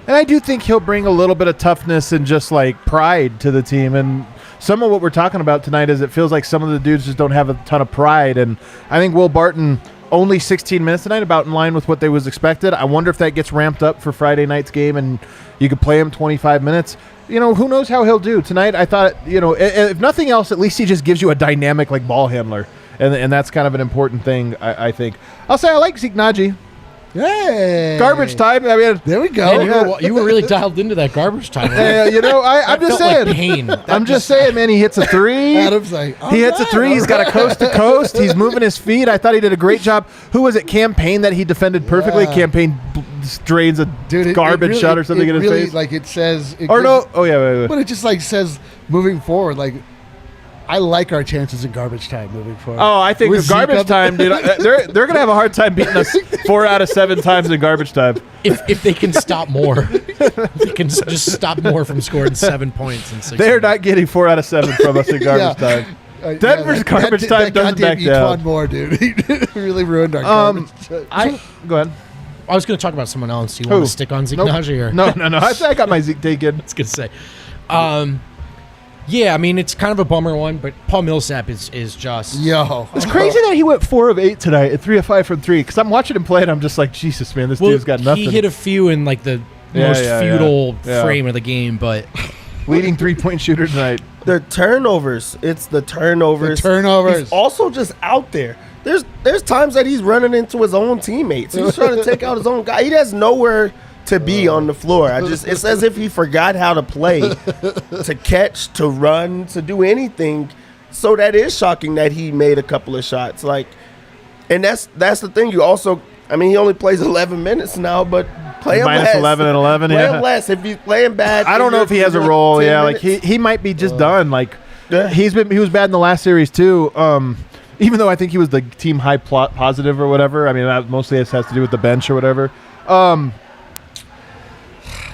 And I do think he'll bring a little bit of toughness and just pride to the team. And some of what we're talking about tonight is it feels like some of the dudes just don't have a ton of pride. And I think Will Barton, only 16 minutes tonight, about in line with what they was expected. I wonder if that gets ramped up for Friday night's game and you could play him 25 minutes. Who knows how he'll do tonight. I thought, if nothing else, at least he just gives you a dynamic ball handler. And that's kind of an important thing, I think. I'll say I like Zeke Naji. Hey. Garbage time. I mean, there we go. Man, you were really dialed into that garbage time. I'm just saying. Like pain. I'm just saying, man. He hits a 3. Adam's like, he hits a 3. He's got a coast to coast. He's moving his feet. I thought he did a great job. Who was it? Campaign that he defended perfectly. Yeah. Campaign drains a garbage shot or something in his face. It says. No. Oh yeah. Wait. But it just says moving forward. I like our chances in garbage time moving forward. Oh, I think with garbage time, dude, they're going to have a hard time beating us 4 out of 7 times in garbage time. If they can stop more. If they can just stop more from scoring 7 points in 6 They're not getting 4 out of 7 from us in garbage time. Denver's garbage time doesn't back down. Each one more, dude. He really ruined our garbage time. Go ahead. I was going to talk about someone else. Do you want to stick on Zeke Naji? Or? No. I got my Zeke taken. I was going to say. Yeah, I mean, it's kind of a bummer one, but Paul Millsap is just... Yo. It's crazy that he went 4 of 8 tonight and 3 of 5 from 3, because I'm watching him play and I'm just like, Jesus, man, this dude's got nothing. He hit a few in the most futile frame of the game, but... Leading 3-point shooter tonight. The turnovers. It's the turnovers. He's also just out there. There's times that he's running into his own teammates. He's trying to take out his own guy. He has nowhere to be on the floor. It's as if he forgot how to play, to catch, to run, to do anything. So that is shocking that he made a couple of shots. And that's the thing. You also, he only plays 11 minutes now, but play him less. -11 and 11. Play him less. If he's playing bad, I don't know if he has a role. Yeah, he might be just done. He was bad in the last series too. Even though I think he was the team high plot positive or whatever. That mostly has to do with the bench or whatever.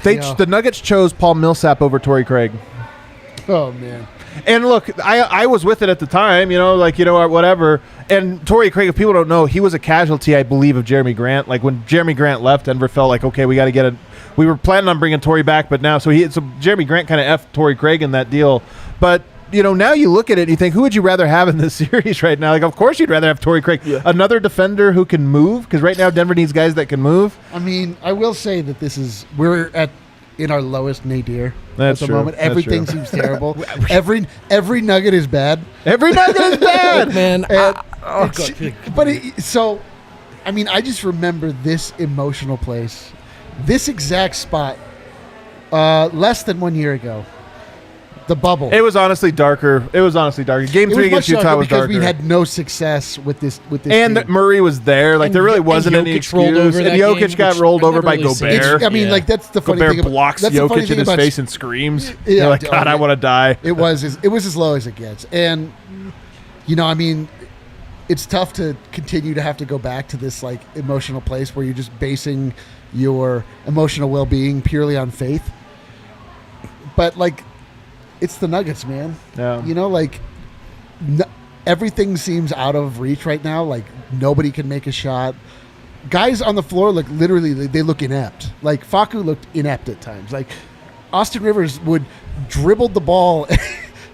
The Nuggets chose Paul Millsap over Torrey Craig. Oh man. And look, I was with it at the time, whatever. And Torrey Craig, if people don't know, he was a casualty, I believe, of Jeremy Grant. Like when Jeremy Grant left, Denver felt like, okay, we got to get it. We were planning on bringing Torrey back, but now, so Jeremy Grant kind of effed Torrey Craig in that deal. But now you look at it and you think, who would you rather have in this series right now? Like, of course you'd rather have Torrey Craig, another defender who can move, because right now Denver needs guys that can move. I mean, I will say that we're in our lowest nadir That's at the true. moment. That's Everything true. seems terrible. Every Nugget is bad. Every Nugget is bad, Man, So, I mean, I just remember this emotional place, this exact spot, less than 1 year ago. The bubble. It was honestly darker. Game 3 against Utah was darker. Because we had no success with this. And team. Murray was there. Like, there really wasn't any excuse. And Jokic got rolled over by Gobert. That's the funny Gobert thing. Blocks Jokic in his face and screams. Yeah, You're like, God, I want to die. It was as low as it gets. And, I mean, it's tough to continue to have to go back to this, like, emotional place where you're just basing your emotional well-being purely on faith. But, like, it's the Nuggets, man. Yeah. Everything seems out of reach right now. Like, nobody can make a shot. Guys on the floor look they look inept. Like, Facu looked inept at times. Like, Austin Rivers would dribble the ball.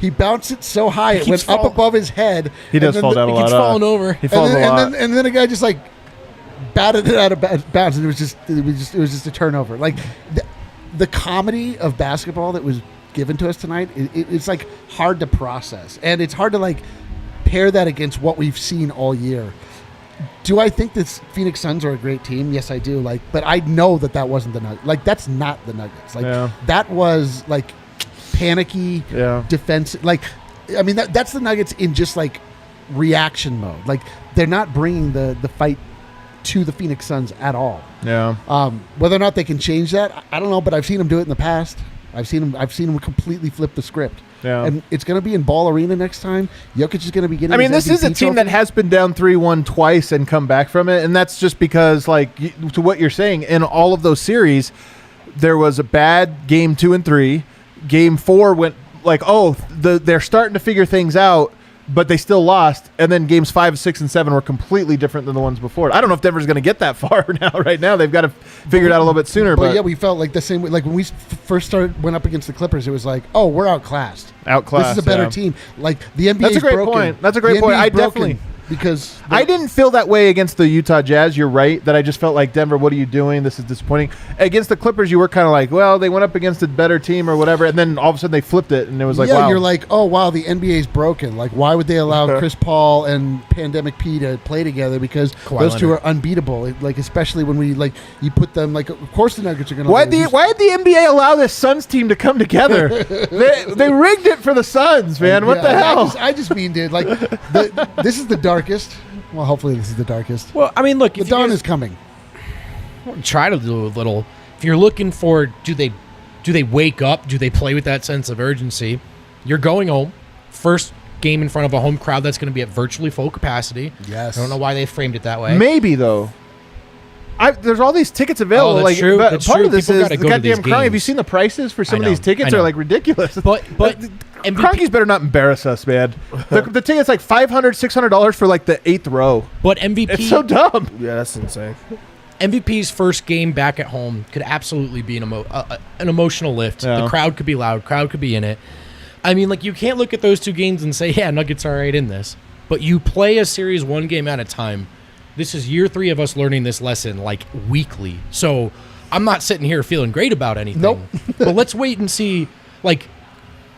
He bounced it so high it went up above his head. He does fall down a lot. He keeps falling over. He falls a lot. And then a guy just like batted it out of bounds, and it was just a turnover. Like the comedy of basketball that was given to us tonight, it's like hard to process, and it's hard to like pair that against what we've seen all year. Do I think that Phoenix Suns are a great team? Yes, I do. Like, but I know that wasn't the Nuggets. Like, that's not the Nuggets. Like, that was like panicky defense. Like, I mean, that's the Nuggets in just like reaction mode. Like, they're not bringing the fight to the Phoenix Suns at all. Yeah. Whether or not they can change that, I don't know. But I've seen them do it in the past. I've seen them completely flip the script. Yeah. And it's going to be in Ball Arena next time. Jokic is going to be getting. I mean, his this is a MVP team that trophy. has been down 3-1 twice and come back from it, and that's just because, like, to what you're saying, in all of those series, there was a bad game 2 and 3. Game 4 went like, they're starting to figure things out, but they still lost. And then games 5, 6, and 7 were completely different than the ones before. I don't know if Denver's going to get that far now. Right now, they've got to figure it out a little bit sooner. But yeah, we felt like the same way. Like when we first went up against the Clippers, it was like, oh, we're outclassed. This is a better team. Like the NBA. That's a great point. That's a great point. I definitely. Because I didn't feel that way against the Utah Jazz. You're right that I just felt like, Denver, what are you doing? This is disappointing. Against the Clippers, you were kind of like, well, they went up against a better team or whatever, and then all of a sudden they flipped it, and it was like, wow. You're like, oh, wow, the NBA's broken. Like, why would they allow Chris Paul and Pandemic P to play together? Because those two are unbeatable. Like, especially when you put them, like, of course the Nuggets are going to lose. Why did the NBA allow this Suns team to come together? they rigged it for the Suns, man. What the hell? I just mean, dude, like, this is the darkest. Well, hopefully this is the darkest. Well, I mean, look, the dawn is coming. Try to do a little. If you're looking for, do they wake up? Do they play with that sense of urgency? You're going home. First game in front of a home crowd that's going to be at virtually full capacity. Yes. I don't know why they framed it that way. Maybe though. There's all these tickets available. Oh, that's true. But That's part true. of this People is gotta the go to goddamn these Kroenke. Have you games. seen the prices for some of I these know. tickets? I Are know. like ridiculous. But MVP Kroenke's better not embarrass us, man. The ticket's like $500, $600 for like the 8th row. But MVP, It's so dumb. Yeah, that's insane. MVP's first game back at home could absolutely be an emotional lift. Yeah. The crowd could be loud. Crowd could be in it. I mean, like, you can't look at those two games and say, yeah, Nuggets are right in this. But you play a series one game at a time. This is year 3 of us learning this lesson, like, weekly. So I'm not sitting here feeling great about anything. Nope. But let's wait and see, like,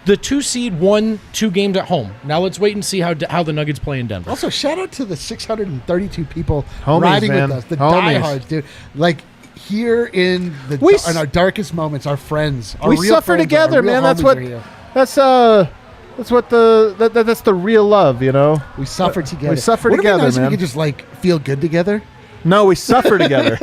the 2 seed won 2 games at home. Now let's wait and see how the Nuggets play in Denver. Also, shout out to the 632 people Homies, riding man. with us, the Homies. diehards, dude. Like, here in our darkest moments, our friends, our We real suffer friends, together, our real man. That's homies what. are here. That's what that's the real love, you know. We suffer together. We suffer Wouldn't it be together, nice if man. we could just like feel good together. No, we suffer together.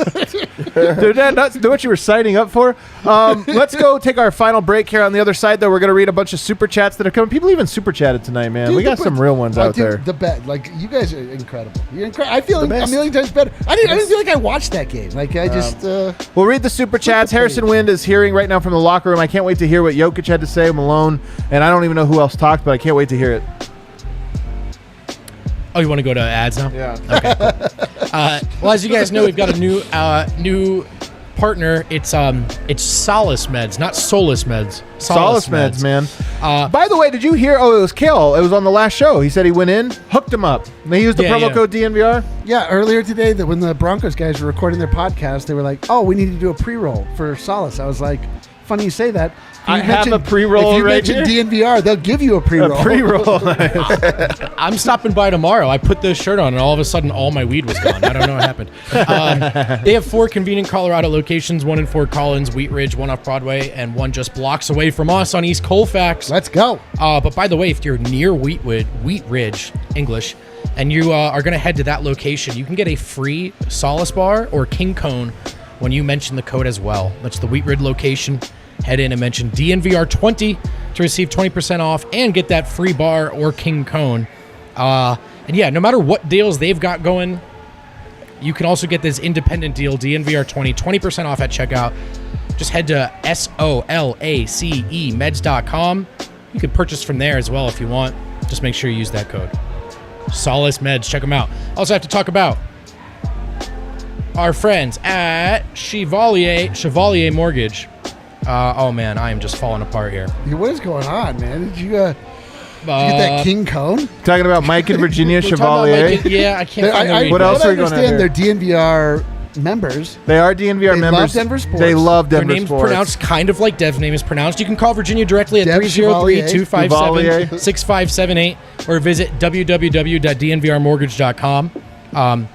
Dude, that's what you were signing up for. Let's go take our final break here. On the other side, though, we're going to read a bunch of super chats that are coming. People even super chatted tonight, man. Dude, we got some real ones out there. The bet, like, you guys are incredible. I feel like a million times better. I didn't feel like I watched that game. Like, I just. We'll read the super chats. Harrison Wind is hearing right now from the locker room. I can't wait to hear what Jokic had to say, Malone, and I don't even know who else talked, but I can't wait to hear it. Oh, you want to go to ads now? Yeah. Okay. Well, as you guys know, we've got a new partner. It's Solace Meds, not Solus Meds. Solace Meds, man. By the way, did you hear? Oh, it was Kale. It was on the last show. He said he went in, hooked him up. They used the promo code DNVR. Yeah, earlier today, when the Broncos guys were recording their podcast, they were like, "Oh, we need to do a pre-roll for Solace." I was like, "Funny you say that." I have a pre-roll right here. If you mention DNVR, they'll give you a pre-roll. A pre-roll. I'm stopping by tomorrow. I put this shirt on, and all of a sudden, all my weed was gone. I don't know what happened. They have 4 convenient Colorado locations, 1 in Fort Collins, Wheat Ridge, 1 off Broadway, and 1 just blocks away from us on East Colfax. Let's go. But by the way, if you're near Wheat Ridge, English, and you are going to head to that location, you can get a free Solace bar or King Cone when you mention the code as well. That's the Wheat Ridge location. Head in and mention DNVR20 to receive 20% off and get that free bar or King Cone. And yeah, no matter what deals they've got going, you can also get this independent deal, DNVR20, 20% off at checkout. Just head to SOLACE meds.com. You can purchase from there as well if you want. Just make sure you use that code. Solace Meds, check them out. Also have to talk about our friends at Chevalier Mortgage. Oh man, I am just falling apart here. What is going on, man? Did you get that King Cone? Talking about Mike and Virginia Chevalier. Yeah, I can't. What else are we going on here? They're DNVR members. They are DNVR members. They love Denver sports. They love Denver Their name's sports. pronounced kind of like Dev's name is pronounced. You can call Virginia directly at Dev 303-257-6578 or visit www.dnvrmortgage.com.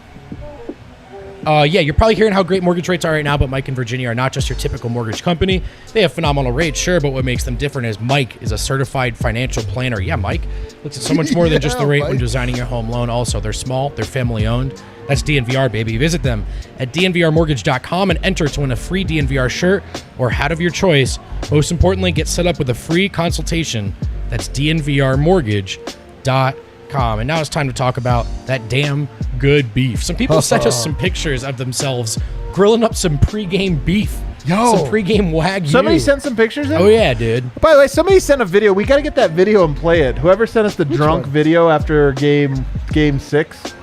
Yeah, you're probably hearing how great mortgage rates are right now, but Mike and Virginia are not just your typical mortgage company. They have phenomenal rates, sure, but what makes them different is Mike is a certified financial planner. Yeah, Mike looks at so much more than just the rate when designing your home loan. Also, they're small, they're family owned. That's DNVR, baby. Visit them at dnvrmortgage.com and enter to win a free DNVR shirt or hat of your choice. Most importantly, get set up with a free consultation. That's dnvrmortgage.com. And now it's time to talk about that damn good beef. Some people sent us some pictures of themselves grilling up some pregame beef. Some pregame Wagyu. Somebody sent some pictures in? Oh, yeah, dude. By the way, somebody sent a video. We got to get that video and play it. Whoever sent us the drunk video after game 6.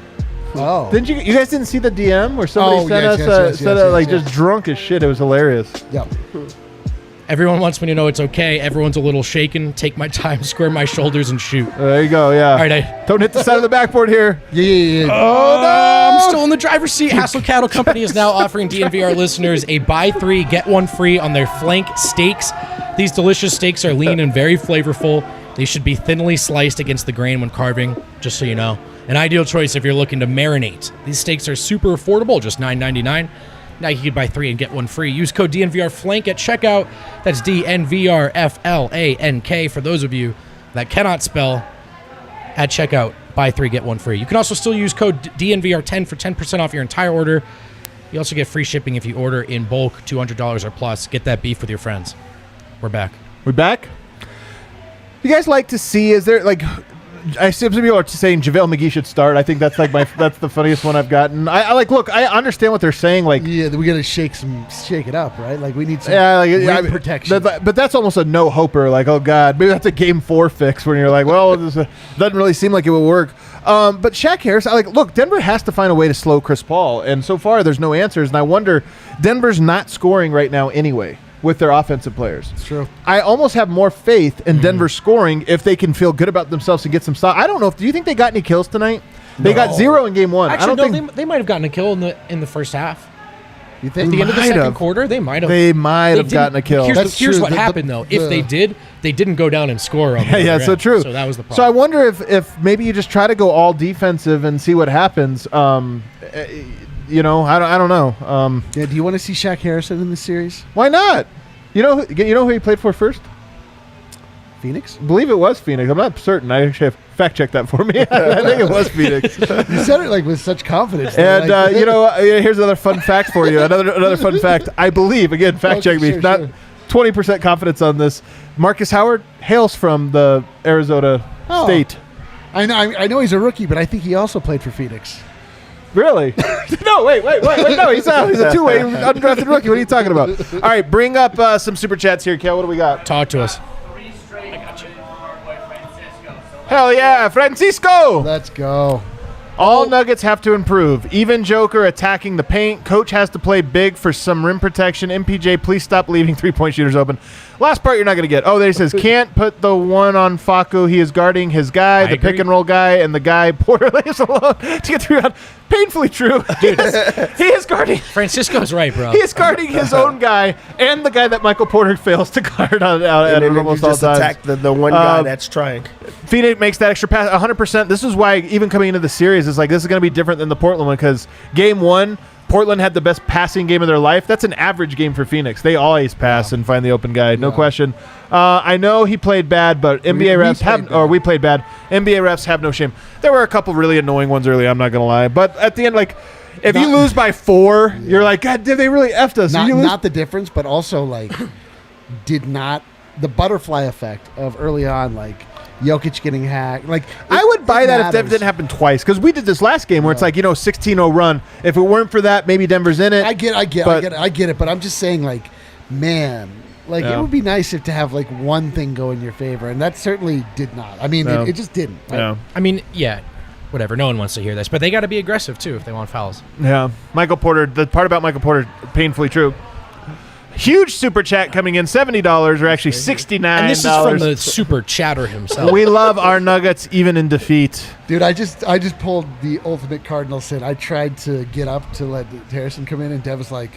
Oh. Didn't you guys didn't see the DM where somebody sent us just drunk as shit? It was hilarious. Yeah. Everyone wants me to know it's okay. Everyone's a little shaken. Take my time, square my shoulders, and shoot. There you go, yeah. All right, don't hit the side of the backboard here. Yeah. Oh, no! I'm still in the driver's seat. Hassel Cattle Company is now offering DNVR listeners a buy 3, get 1 free on their flank steaks. These delicious steaks are lean and very flavorful. They should be thinly sliced against the grain when carving, just so you know. An ideal choice if you're looking to marinate. These steaks are super affordable, just $9.99. Now you can buy 3 and get 1 free. Use code DNVRFLANK at checkout. That's DNVRFLANK for those of you that cannot spell at checkout. Buy 3, get 1 free. You can also still use code DNVR10 for 10% off your entire order. You also get free shipping if you order in bulk, $200 or plus. Get that beef with your friends. We're back. We're back? You guys like to see, is there like... I see some people are saying JaVale McGee should start. I think that's like that's the funniest one I've gotten. I look, I understand what they're saying. Like, yeah, we got to shake it up, right? Like we need some rim protection. But that's almost a no hoper. Like, oh god, maybe that's a game 4 fix when you're like, well, this doesn't really seem like it will work. But Shaq Harris, look, Denver has to find a way to slow Chris Paul, and so far there's no answers. And I wonder, Denver's not scoring right now anyway with their offensive players. It's true. I almost have more faith in Denver scoring if they can feel good about themselves and get some stops. I don't know. Do you think they got any kills tonight? They got 0 in game 1. Actually, I don't think they might have gotten a kill in the first half. You think at the end of the second quarter, they might have. They might have gotten a kill. Here's what happened though. If they did, they didn't go down and score on the yeah, so true. So that was the problem. So I wonder if maybe you just try to go all defensive and see what happens. You know, I don't know. Yeah, do you want to see Shaq Harrison in this series? Why not? You know who he played for first? Phoenix? I believe it was Phoenix. I'm not certain. I actually have fact-checked that for me. I think it was Phoenix. You said it like with such confidence. And here's another fun fact for you. Another fun fact. I believe, again, fact-check me. Not 20% confidence on this. Marcus Howard hails from the Arizona State. I know he's a rookie, but I think he also played for Phoenix. Really? No, wait. No, he's a two-way undrafted rookie. What are you talking about? All right, bring up some super chats here, Kel. What do we got? Talk to us. Hell yeah, Francisco! Let's go. All Nuggets have to improve. Even Joker attacking the paint. Coach has to play big for some rim protection. MPJ, please stop leaving three-point shooters open. Last part you're not going to get. Oh, there he says, can't put the one on Facu. He is guarding his guy, the pick-and-roll guy, and the guy Porter leaves alone to get through. Painfully true. Dude, he is guarding. Francisco's right, bro. He is guarding his own guy and the guy that Michael Porter fails to guard out at almost all times. Attack the one guy that's trying. Phoenix makes that extra pass 100%. This is why even coming into the series, it's like this is going to be different than the Portland one because game one, Portland had the best passing game of their life. That's an average game for Phoenix. They always pass and find the open guy, no question. I know he played bad, but NBA refs have, or we played bad. NBA refs have no shame. There were a couple really annoying ones early, I'm not going to lie. But at the end, like, if you lose by 4, you're like, God, did they really effed us? Not the difference, but also, like, the butterfly effect of early on, like, Jokic getting hacked. Like, I would buy that if that didn't happen twice because we did this last game where it's like 16-0 run. If it weren't for that, maybe Denver's in it. I get it. But I'm just saying, like, man, like it would be nice to have like one thing go in your favor, and that certainly did not. I mean, it just didn't. No. I mean, yeah. Whatever. No one wants to hear this, but they got to be aggressive too if they want fouls. Yeah, Michael Porter. The part about Michael Porter, painfully true. Huge super chat coming in, $70 or actually $69. And this is from the super chatter himself. We love our Nuggets even in defeat. Dude, I just pulled the ultimate Cardinal sin. I tried to get up to let Harrison come in, and Dev was like,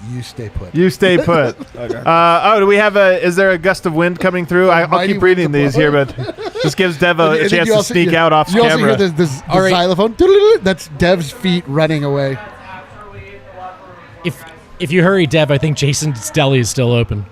"You stay put. You stay put." Do we have is there a gust of wind coming through? I'll keep reading these here, but this gives Dev a chance to sneak out off camera. You also hear this xylophone. That's Dev's feet running away. If you hurry, Dev, I think Jason's Deli is still open.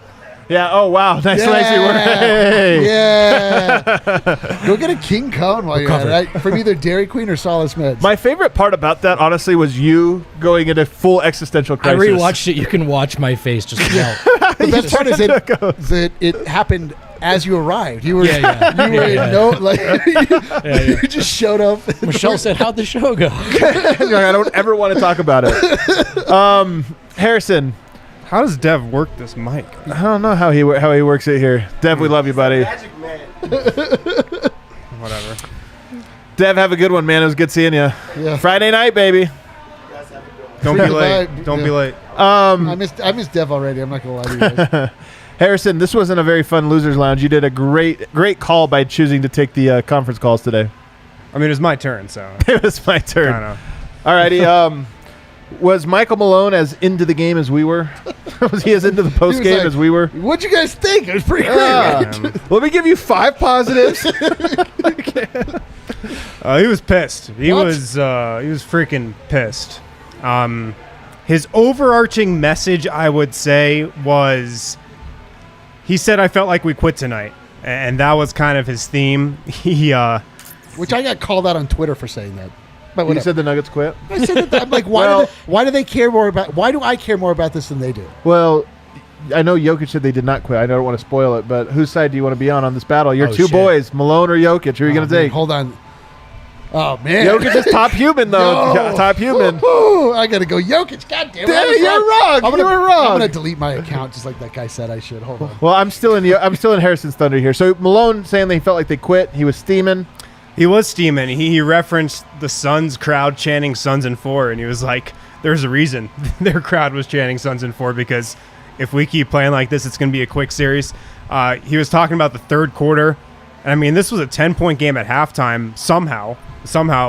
Yeah. Oh, wow. Nice work. Hey. Yeah. Go get a King Cone while you're at it. From either Dairy Queen or Solace Meds. My favorite part about that, honestly, was you going into full existential crisis. I rewatched it. You can watch my face just melt. The best part is that it happened as you arrived. You were you just showed up. Michelle said, "How'd the show go?" I don't ever want to talk about it. Harrison, how does Dev work this mic? I don't know how he works it here. Dev, we love you, buddy. Magic man. Whatever. Dev, have a good one, man. It was good seeing you. Yeah. Friday night, baby. Don't be late. Don't be late. I missed Dev already. I'm not gonna lie to you guys. Harrison, this wasn't a very fun losers lounge. You did a great call by choosing to take the conference calls today. I mean, it was my turn, so it was my turn. Kinda. Alrighty. Was Michael Malone as into the game as we were? Was he as into the post game as we were? What'd you guys think? It was pretty great. Right? Let me give you 5 positives. He was pissed. He was freaking pissed. His overarching message, I would say, was he said, "I felt like we quit tonight," and that was kind of his theme. Which I got called out on Twitter for saying that. But you said the Nuggets quit? I said that. I'm like, why do they care more about? Why do I care more about this than they do? Well, I know Jokic said they did not quit. I don't want to spoil it, but whose side do you want to be on this battle? Your two boys, Malone or Jokic. Who are you going to take? Hold on. Oh man, Jokic is top human though. No. Top human. I got to go Jokic. God damn it! You're wrong. You were wrong. I'm going to delete my account just like that guy said I should. Hold on. Well, I'm still in Harrison's thunder here. So Malone saying that he felt like they quit. He was steaming. He was steaming. He referenced the Suns crowd chanting Suns in 4, and he was like, there's a reason their crowd was chanting Suns in 4, because if we keep playing like this, it's going to be a quick series. He was talking about the third quarter. And I mean, this was a 10-point game at halftime, somehow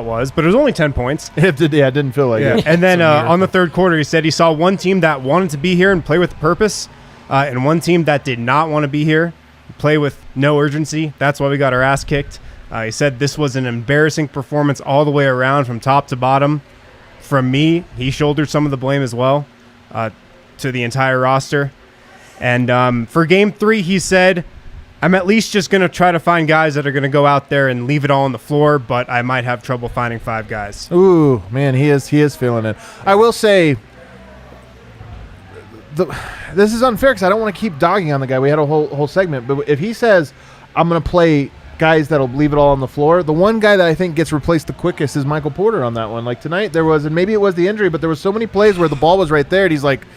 it was, but it was only 10 points. It didn't feel like it. And then on the third quarter, he said he saw one team that wanted to be here and play with purpose, and one team that did not want to be here, play with no urgency. That's why we got our ass kicked. He said this was an embarrassing performance all the way around from top to bottom. From me, he shouldered some of the blame as well to the entire roster. And for Game 3, he said I'm at least just going to try to find guys that are going to go out there and leave it all on the floor, but I might have trouble finding 5 guys. Ooh, man, he is feeling it. I will say, this is unfair because I don't want to keep dogging on the guy. We had a whole segment, but if he says, I'm going to play guys that'll leave it all on the floor, the one guy that I think gets replaced the quickest is Michael Porter on that one. Like tonight, there was, and maybe it was the injury, but there was so many plays where the ball was right there, and he's like,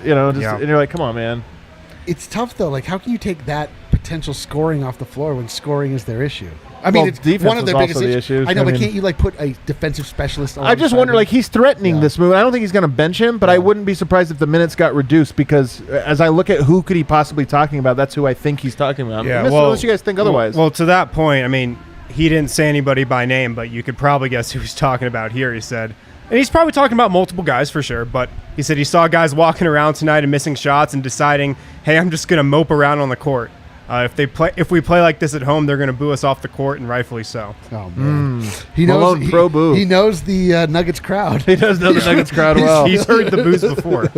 and you're like, come on, man. It's tough though. Like, how can you take that potential scoring off the floor when scoring is their issue? I mean, it's defense one of their was biggest also the issues. issue. I know, I but mean, can't you like put a defensive specialist on? I just wonder, like, he's threatening this move. I don't think he's going to bench him, but I wouldn't be surprised if the minutes got reduced because as I look at who could he possibly talking about, that's who I think he's talking about. Yeah, unless you guys think otherwise. Well, to that point, I mean, he didn't say anybody by name, but you could probably guess who he's talking about here, he said. And he's probably talking about multiple guys for sure, but he said he saw guys walking around tonight and missing shots and deciding, hey, I'm just going to mope around on the court. If we play like this at home, they're going to boo us off the court, and rightfully so. Oh man, he Malone knows. pro boo. He knows the Nuggets crowd. He does know the Nuggets crowd well. He's heard the boos before.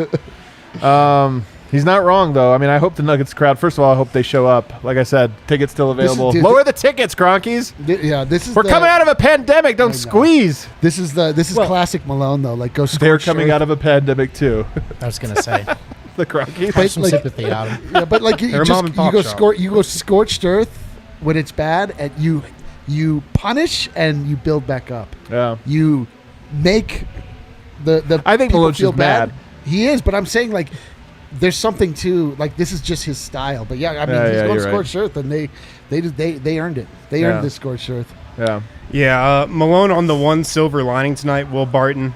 He's not wrong, though. I mean, I hope the Nuggets crowd, first of all, I hope they show up. Like I said, tickets still available. Dude, Lower the tickets, Cronkies. Yeah, this is. We're coming out of a pandemic. Don't squeeze. This is classic Malone though. Like, go. They're coming out of a pandemic, too. I was gonna say, The Cronkies. have some sympathy out of him. Yeah, but like you They're a mom and pop shop. you go scorched earth when it's bad, and you punish and you build back up. Yeah. You make the I think people Malone's feel just bad. mad. He is, but I'm saying like there's something to like this is just his style. But yeah, I mean he's going you're scorched earth, and they earned it. They earned this scorched earth. Yeah. Yeah, Malone on the one silver lining tonight, Will Barton.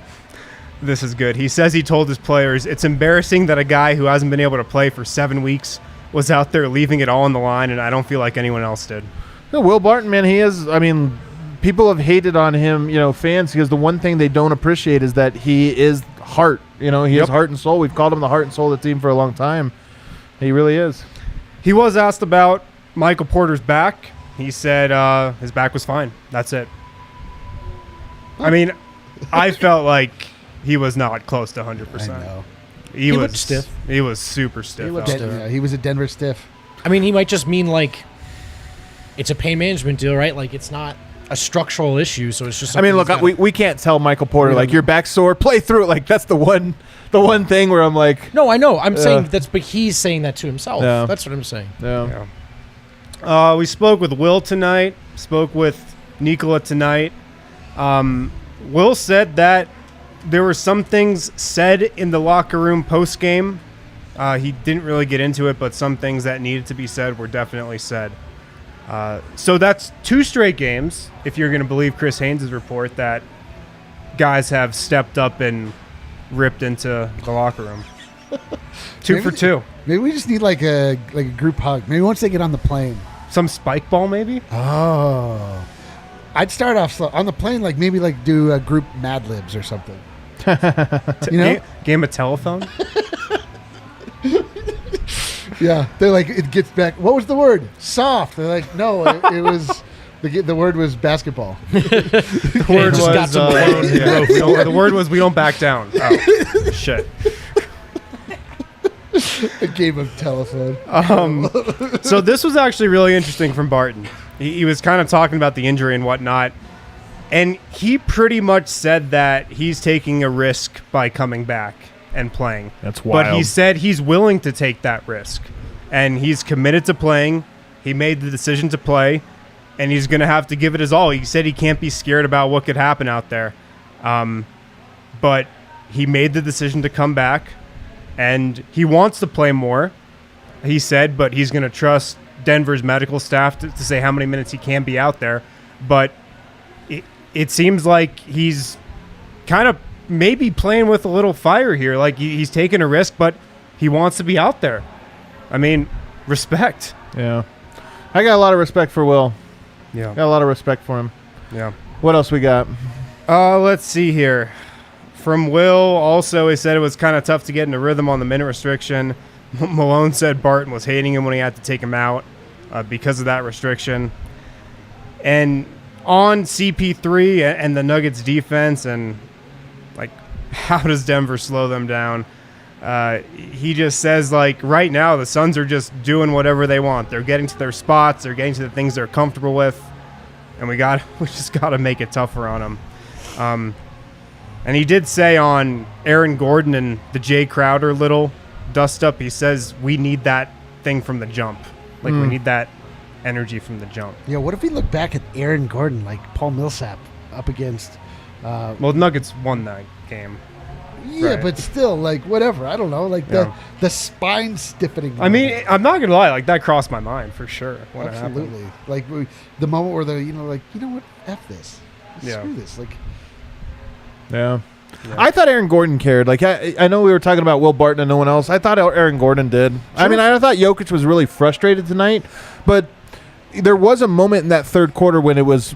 This is good. He says he told his players, it's embarrassing that a guy who hasn't been able to play for 7 weeks was out there leaving it all on the line, and I don't feel like anyone else did. No, Will Barton, man, he is, I mean, people have hated on him, fans, because the one thing they don't appreciate is that he is heart. He is heart and soul. We've called him the heart and soul of the team for a long time. He really is. He was asked about Michael Porter's back. He said his back was fine. That's it. I mean, I felt like he was not close to 100%. I know. He was looked stiff. He was super stiff. He looked out stiff. there. Yeah, he was a Denver stiff. I mean, he might just mean like it's a pain management deal, right? Like it's not a structural issue, so it's just. I mean, look, we can't tell Michael Porter, like, your back's sore, play through it. Like, that's the one thing where I'm like. No, I know. I'm saying but he's saying that to himself. Yeah. That's what I'm saying. Yeah. We spoke with Will tonight. Spoke with Nikola tonight. Will said that there were some things said in the locker room post game. He didn't really get into it, but some things that needed to be said were definitely said. So that's 2 straight games, if you're going to believe Chris Haynes' report, that guys have stepped up and ripped into the locker room. 2 for 2. Maybe we just need like a group hug. Maybe once they get on the plane. Some spike ball, maybe? Oh, I'd start off slow on the plane. Like maybe like do a group Mad Libs or something. Game of telephone? Yeah, they're like it gets back. What was the word? Soft. They're like no, it was the word was basketball. The word just got some blown the word was we don't back down. Oh, shit. A game of telephone. So this was actually really interesting from Barton. He was kind of talking about the injury and whatnot, and he pretty much said that he's taking a risk by coming back and playing. That's wild. But he said he's willing to take that risk, and he's committed to playing. He made the decision to play, and he's going to have to give it his all. He said he can't be scared about what could happen out there, but he made the decision to come back. And he wants to play more, he said, but he's going to trust Denver's medical staff to say how many minutes he can be out there. But it seems like he's kind of maybe playing with a little fire here. Like he's taking a risk, but he wants to be out there. I mean, respect. Yeah. I got a lot of respect for Will. Yeah. Got a lot of respect for him. Yeah. What else we got? Let's see here. From Will, also, he said it was kind of tough to get into rhythm on the minute restriction. Malone said Barton was hating him when he had to take him out because of that restriction. And on CP3 and the Nuggets defense and, like, how does Denver slow them down? he just says, like, right now the Suns are just doing whatever they want. They're getting to their spots. They're getting to the things they're comfortable with. And we just got to make it tougher on them. And he did say on Aaron Gordon and the Jay Crowder little dust-up, he says we need that thing from the jump. Like, we need that energy from the jump. Yeah, what if we look back at Aaron Gordon, like Paul Millsap up against... Well, Nuggets won that game. Yeah, Right. but still, like, whatever. I don't know. Like, Yeah. the spine stiffening. I mean, I'm not going to lie. Like, that crossed my mind for sure when it happened. absolutely. Like, the moment where they're, like, you know what? F this. Yeah. Screw this. Like, Yeah. I thought Aaron Gordon cared. Like, I know we were talking about Will Barton and no one else. I thought Aaron Gordon did. I mean, I thought Jokic was really frustrated tonight, but there was a moment in that third quarter when it was,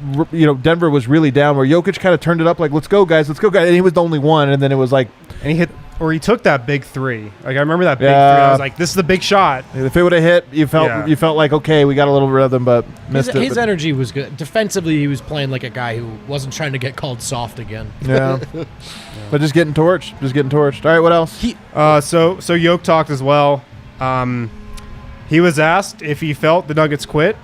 Denver was really down, where Jokic kind of turned it up, like, let's go, guys, and he was the only one, and then it was like, And he took that big three. Like, I remember that big three. I was like, this is the big shot. if it would have hit, you felt like, okay, we got a little rhythm, but missed it. His But- energy was good. Defensively, he was playing like a guy who wasn't trying to get called soft again. Yeah. But just getting torched. All right, what else? So Yoke talked as well. He was asked if he felt the Nuggets quit.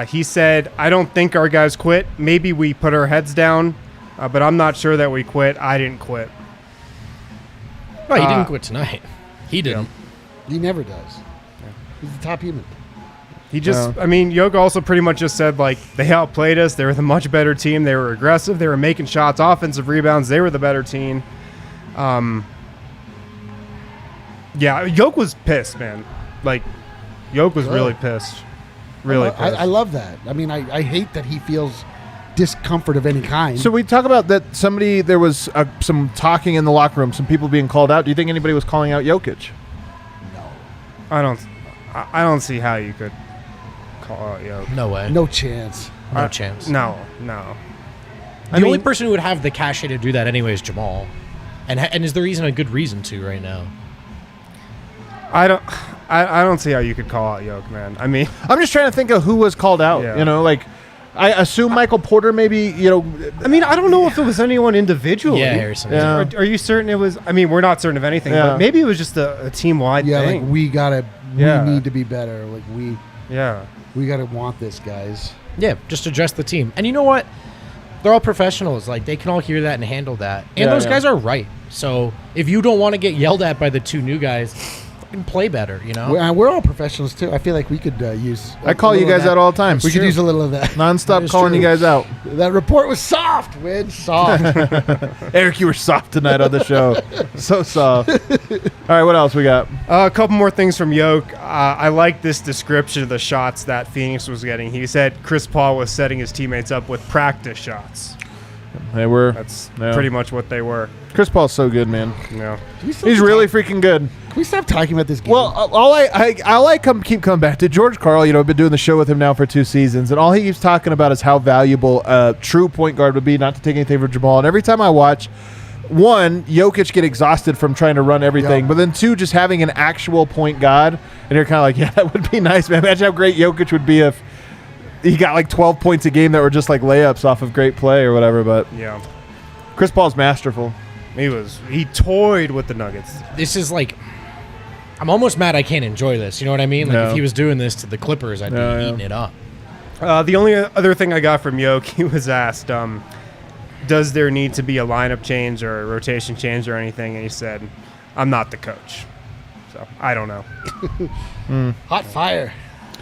He said, I don't think our guys quit. Maybe we put our heads down, but I'm not sure that we quit. I didn't quit. No, he didn't quit tonight. He didn't. he never does. He's the top human. He just, Yoke also pretty much just said, like, they outplayed us. They were the much better team. They were aggressive. They were making shots, offensive rebounds. They were the better team. Yeah, Yoke was pissed, man. Like, Yoke was really pissed. Really pissed. I love that. I mean, I hate that he feels discomfort of any kind. So we talk about that there was some talking in the locker room, some people being called out. Do you think anybody was calling out Jokic? I don't see how you could call out Yoke. No way. No chance. No chance. No. The only person who would have the cachet to do that anyway is Jamal. And is there a good reason to right now? I don't see how you could call out Yoke, man. I mean, I'm just trying to think of who was called out. Yeah. I assume Michael Porter maybe, I don't know if it was anyone individually. Yeah, Harrison. Yeah. Are you certain it was? I mean, we're not certain of anything, Yeah. but maybe it was just a team-wide Yeah, thing. like we Yeah. need to be better. Like we gotta want this, guys. Yeah, just address the team. And you know what? They're all professionals. Like, they can all hear that and handle that. And those guys are right. So if you don't want to get yelled at by the two new guys, fucking play better, We're all professionals too. I feel like we could use. I call you guys out all the time. We could use a little of that. Nonstop is calling true. you guys out. That report was soft. Win soft. Eric, you were soft tonight on the show. So soft. All right, what else we got? A couple more things from Yoke. I like this description of the shots that Phoenix was getting. He said Chris Paul was setting his teammates up with practice shots. They were. That's Yeah. pretty much what they were. Chris Paul's so good, man. Yeah. He's really freaking good. Can we stop talking about this game? Well, all I keep coming back to George Karl. I've been doing the show with him now for 2 seasons, and all he keeps talking about is how valuable a true point guard would be. Not to take anything from Jamal. And every time I watch, one, Jokic get exhausted from trying to run everything, Yeah. but then two, just having an actual point guard, and you're kind of like, yeah, that would be nice, man. Imagine how great Jokic would be if he got like 12 points a game that were just like layups off of great play or whatever. But Yeah. Chris Paul's masterful. He toyed with the Nuggets. This is like, I'm almost mad I can't enjoy this. You know what I mean? Like, No. if he was doing this to the Clippers, I'd be Yeah. eating it up. The only other thing I got from Yoke, he was asked, does there need to be a lineup change or a rotation change or anything? And he said, I'm not the coach. So, I don't know. hot fire.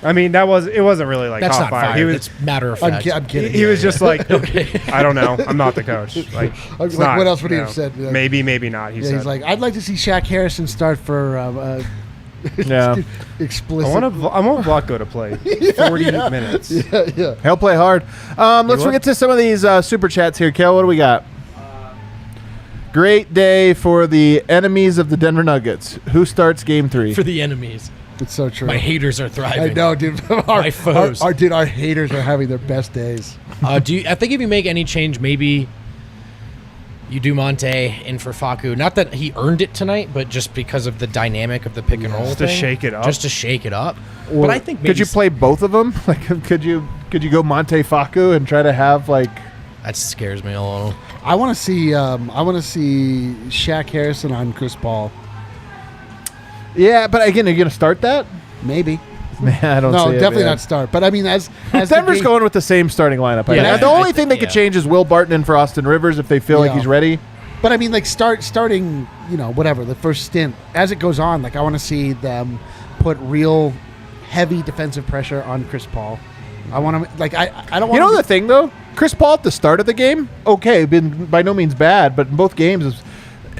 I mean, it wasn't really like That's hot not fire. fire. He was, That's matter of I'm, fact. I'm kidding. he was just like, I don't know. I'm not the coach. Like, I'm it's like, not, what else would he you have know, said? Maybe not. He Yeah, said. he's like, I'd like to see Shaq Harrison start for Yeah. explicit. I want Votgo to play 40 minutes. yeah. He'll play hard. Let's would? get to some of these super chats here. Kel, what do we got? Great day for the enemies of the Denver Nuggets. Who starts game 3? For the enemies. It's so true. My haters are thriving. I know, dude. My foes. Our haters are having their best days. I think if you make any change, maybe you do Monte in for Facu. Not that he earned it tonight, but just because of the dynamic of the pick and roll Just to thing. shake it up. Just to shake it up. But I think maybe Could you play both of them? Like, could you go Monte Facu and try to have like? that scares me a little. I want to see Shaq Harrison on Chris Paul. Yeah, but again, are you going to start that? Maybe. Man, I don't No, see it, definitely man. not start. But I mean, as Denver's going with the same starting lineup. Yeah, The only thing they yeah. could change is Will Barton in for Austin Rivers if they feel like Yeah. he's ready. But I mean, like starting, whatever the first stint. As it goes on, like I want to see them put real heavy defensive pressure on Chris Paul. I want to I don't want. You know the thing though, Chris Paul at the start of the game, okay, been by no means bad, but in both games,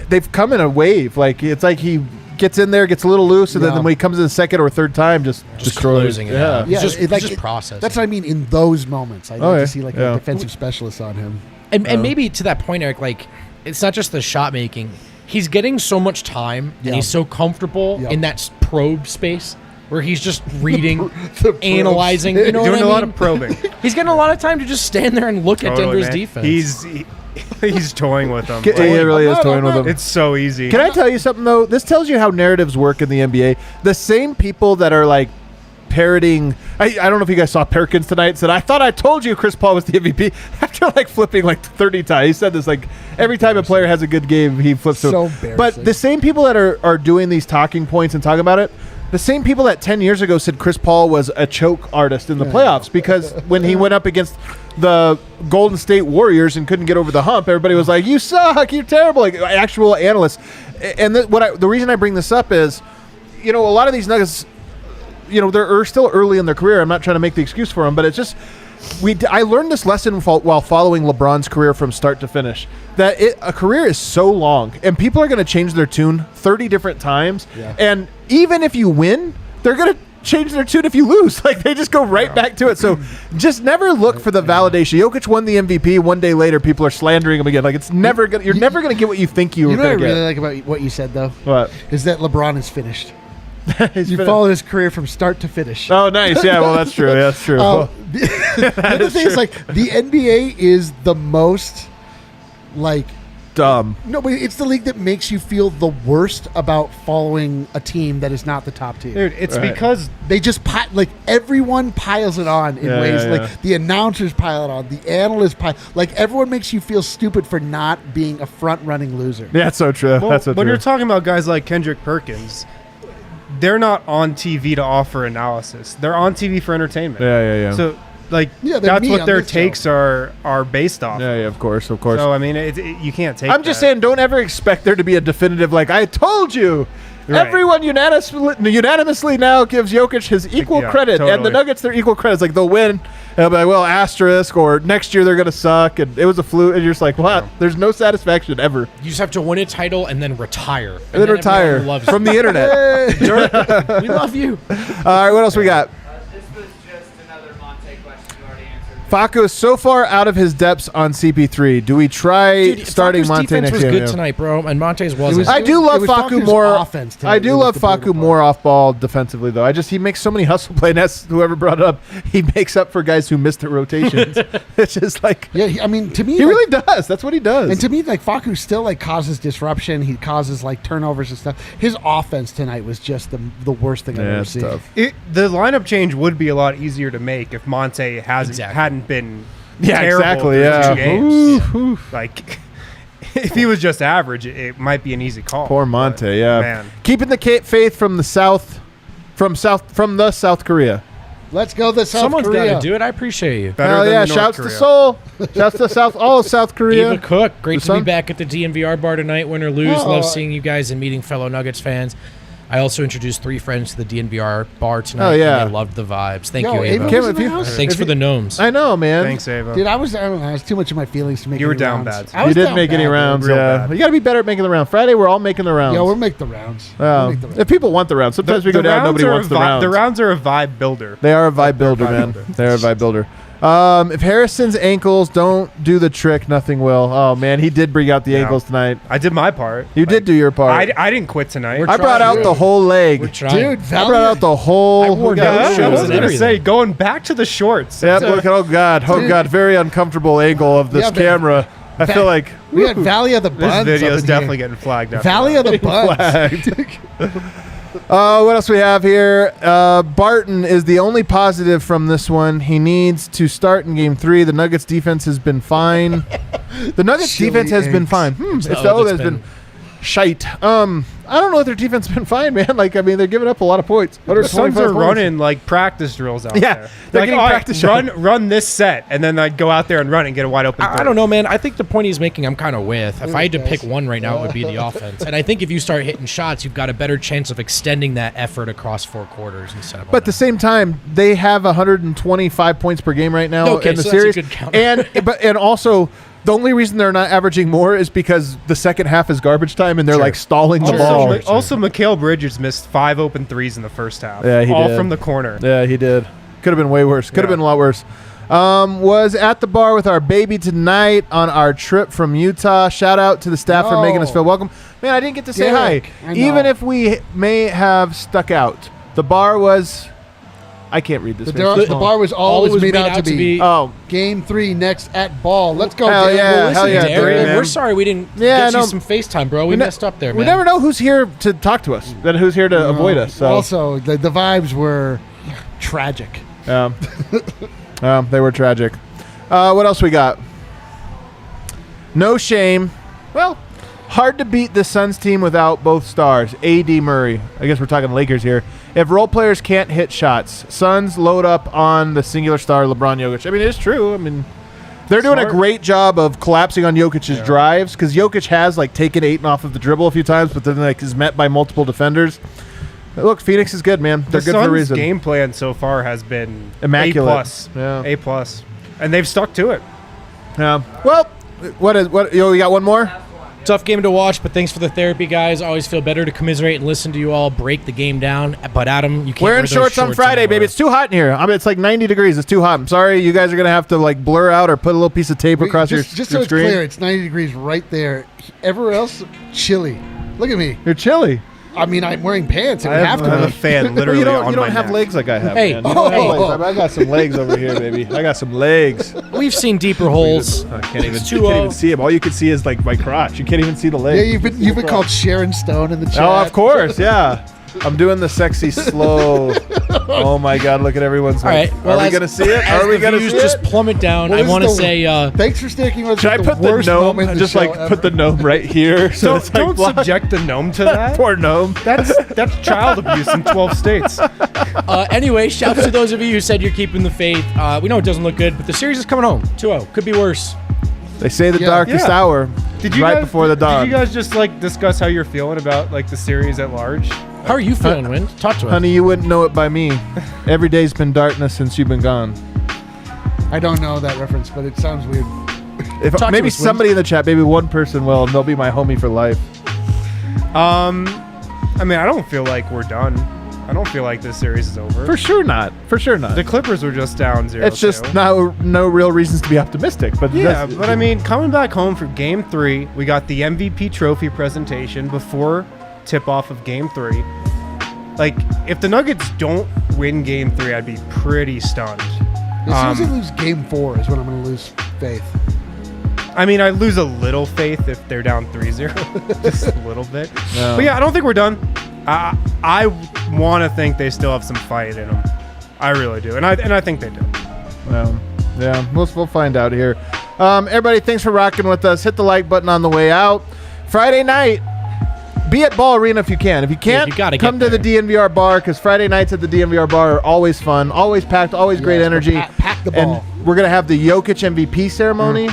they've come in a wave. Like it's like he gets in there, gets a little loose, and Yeah. then when he comes in the second or third time, just destroys. closing it Yeah. out. Yeah, It's it's just processing. That's what I mean. In those moments, I'd Oh, like yeah. to see like Yeah. a defensive specialist on him. And maybe to that point, Eric, like it's not just the shot making. He's getting so much time Yeah. and he's so comfortable Yeah. in that probe space where he's just reading, The probe analyzing. space. You know Doing what I a lot mean? of probing. He's getting a lot of time to just stand there and look at Totally, Denver's man. defense. He's toying with them. He really is I'm toying with not- him. It's so easy. Can I tell you something though? This tells you how narratives work in the NBA. The same people that are like parroting. I don't know if you guys saw Perkins tonight. Said I thought I told you Chris Paul was the MVP after like flipping like 30 times. He said this like every time a player has a good game, he flips to So him. But embarrassing. the same people that are doing these talking points and talking about it. The same people that 10 years ago said Chris Paul was a choke artist in the playoffs because when he went up against the Golden State Warriors and couldn't get over the hump, everybody was like, "You suck, you're terrible." Like actual analysts. And the reason I bring this up is, a lot of these Nuggets, they're still early in their career. I'm not trying to make the excuse for them, but it's just I learned this lesson while following LeBron's career from start to finish. That a career is so long, and people are going to change their tune 30 different times. Yeah. And even if you win, they're going to change their tune if you lose. Like they just go right back to it. So just never look for the validation. Jokic won the MVP. One day later, people are slandering him again. Like it's never gonna. You're never going to get what you think you were You know what I going to really get. like about what you said though What? is that LeBron is finished. He's You fin- followed his career from start to finish. Oh, nice. Yeah. Well, that's true. Yeah, that's true. The other thing is like the NBA is the most like Dumb. no, but it's the league that makes you feel the worst about following a team that is not the top tier. Dude, it's Right. because They just like everyone piles it on in Yeah, ways yeah, like yeah. the announcers pile it on, the analysts pile. Like everyone makes you feel stupid for not being a front running loser. Yeah, that's so true. well, That's so when true. you're talking about guys like Kendrick Perkins, they're not on TV to offer analysis. They're on TV for entertainment. Yeah. So, like, Yeah, they're that's me what on their this show. takes are based off. Yeah, of course. So, I mean, you can't take I'm just that. saying, don't ever expect there to be a definitive, like, I told you. Right. Everyone unanimously now gives Jokic his equal Yeah, credit, and the totally. Nuggets their equal credit. It's like they'll win, and they'll be like, well, asterisk, or next year they're going to suck, and it was a fluke, and you're just like, what? There's no satisfaction ever. You just have to win a title and then retire. And then retire everyone loves from you. the internet. We love you. All right, what else we got? This was just another Monte question you already answered. Facu is so far out of his depths on CP3. Do we try Dude, starting Facu's Monte defense next was game? good Yeah. tonight, bro, and Monte's wasn't. I do love It was Facu Facu's more. offense tonight I do that love was the brutal Facu part. more off ball defensively though. He makes so many hustle plays. That's whoever brought it up. He makes up for guys who missed their rotations. It's just like Yeah, I mean, to me, he like, really does. That's what he does. and to me, like Facu still like causes disruption. He causes like turnovers and stuff. His offense tonight was just the worst thing I've yeah, ever it's seen. tough. The lineup change would be a lot easier to make if Monte hadn't been Yeah, terrible exactly. through Yeah. 2 games. Ooh. Like, if he was just average, it might be an easy call. Poor Monte. But, Yeah, man. keeping the faith from the South Korea. Let's go the South Someone's got Korea. to do it. I appreciate you. Better Hell than yeah! the North Shouts Korea. to Seoul. Shouts to South Korea. Eva Cook, great The to be son? back at the DNVR bar tonight, win or lose. Oh. Love seeing you guys and meeting fellow Nuggets fans. I also introduced 3 friends to the DNVR bar tonight. Oh, yeah. And they loved the vibes. Thank Yo, you, Ava. Ava Kim, was in if the you- house? Thanks if for you- the gnomes. I know, man. Thanks, Ava. Dude, I don't know. I was too much in my feelings to make. You were any down rounds. bad. I You was didn't down make any bad, rounds. Real Yeah, bad. you got to be better at making the round. Friday, we're all making the dude. rounds. Yeah, we'll make the rounds. We'll make the rounds. If people want the rounds, sometimes we go down. rounds Nobody are wants the a vi- rounds. The rounds are a vibe builder. They are a vibe builder, vibe man. builder. They're a vibe builder. If Harrison's ankles don't do the trick, nothing will. Oh man, he did bring out the Yeah. ankles tonight. I did my part. You did do your part. I didn't quit tonight. We're I brought out trying. the whole leg. We're trying. Dude, I brought out the whole. I wore we got no I shoes shoes. was and going to everything. say, going back to the shorts. Yep, It's a- look, oh god, very uncomfortable angle of this Yeah, but- camera. I feel like We had Valley of the this Buns. video up is in definitely here. getting flagged. After Valley that. of the Buns. flagged. What else we have here? Barton is the only positive from this one. He needs to start in Game 3. The Nuggets defense has been fine. The Nuggets Chili defense has been eggs. fine. It's Oh, the O that's that's been been- shite. I don't know if their defense has been fine, man. Like, I mean, they're giving up a lot of points. The Suns are 125 points. running like practice drills out Yeah, there. they're Like, getting all right, practice shots. run this set, and then like go out there and run and get a wide open. I don't know, man. I think the point he's making, I'm kind of with. If I had to pick one right now, it would be the offense. And I think if you start hitting shots, you've got a better chance of extending that effort across 4 quarters instead of. But at the same time, they have 125 points per game right now Okay, in the so that's a series, good counter. and also the only reason they're not averaging more is because the second half is garbage time and they're like stalling the ball. Also, Mikal Bridges missed 5 open threes in the first half. Yeah, he all did. from the corner. Yeah, he did. Could have been way worse. Could have Yeah. been a lot worse. Was at the bar with our baby tonight on our trip from Utah. Shout out to the staff for making us feel welcome. Man, I didn't get to say Derek, hi. I know. Even if we may have stuck out, the bar was. I can't read this. man. The bar was all it was made out to be. Oh, Game 3 next at Ball. Let's go, Hell Dan. yeah, Well, hell listen, yeah, Derek, Derek, man. we're sorry we didn't Yeah, get no. you some FaceTime, bro. We messed up there, man. we never know who's here to talk to us and who's here to avoid us. So. Also, the vibes were tragic. They were tragic. What else we got? No shame. Well, hard to beat the Suns team without both stars. A.D. Murray. I guess we're talking Lakers here. If role players can't hit shots, Suns load up on the singular star LeBron Jokic. I mean, it's true. I mean, they're doing a great job of collapsing on Jokic's drives because Jokic has like taken Ayton off of the dribble a few times, but then like is met by multiple defenders. Look, Phoenix is good, man. They're The good for a Suns' reason. game plan so far has been Immaculate. A+. A+. And they've stuck to it. Yeah. Well, you got one more? Tough game to watch, but thanks for the therapy, guys. Always feel better to commiserate and listen to you all break the game down. But Adam, you can't Wearing wear those shorts on Friday, anymore. baby. It's too hot in here. I mean, it's like 90 degrees. It's too hot. I'm sorry. You guys are going to have to like blur out or put a little piece of tape across just your so it's screen. clear, it's 90 degrees right there. Everywhere else, chilly. Look at me. You're chilly. I mean, I'm wearing pants. It I would have have to a be. fan literally you on don't my have neck. legs like I have. Hey. man. You don't have legs. I got some legs over here, baby. I got some legs. We've seen deeper holes. I can't even, It's you can't even 2-0. see them. All you can see is like my crotch. You can't even see the legs. Yeah, you've been called Sharon Stone in the chat. Oh, of course. Yeah. I'm doing the sexy slow. Oh my God! Look at everyone's. All right. Are we gonna see it? As Are we the gonna views see just it? plummet down, What I is want to the- say Thanks for sticking with Should I put the worst gnome? moment in the Just show like ever. put the gnome right here. So Don't, it's like don't blocked. subject the gnome to that. Poor gnome. That's child abuse in 12 states. anyway, shouts to those of you who said you're keeping the faith. We know it doesn't look good, but the series is coming home. 2-0. Could be worse. They say the Yeah. darkest Yeah. hour. Did you right guys, before the dawn. Did you guys just like discuss how you're feeling about like the series at large? How are you feeling, Win? Talk to us. Honey, you wouldn't know it by me. Every day's been darkness since you've been gone. I don't know that reference, but it sounds weird. If Talk to maybe us, Wins. somebody in the chat, maybe one person will, and they'll be my homie for life. I mean, I don't feel like we're done. I don't feel like this series is over. For sure not. For sure not. The Clippers were just down 0-2. It's just no real reasons to be optimistic. But Yeah, that's- but I mean, coming back home for Game 3, we got the MVP trophy presentation before tip-off of Game 3. Like, if the Nuggets don't win Game 3, I'd be pretty stunned. As soon as they lose Game 4 is when I'm going to lose faith. I mean, I lose a little faith if they're down 3-0, just a little bit. No. But yeah, I don't think we're done. I want to think they still have some fight in them. I really do, and I think they do. Yeah, we'll find out here. Everybody, thanks for rocking with us. Hit the like button on the way out. Friday night, be at Ball Arena if you can. If you can't, you gotta come get to the DNVR bar because Friday nights at the DNVR bar are always fun, always packed, always great Yes, energy. pack the ball. And we're gonna have the Jokic MVP ceremony.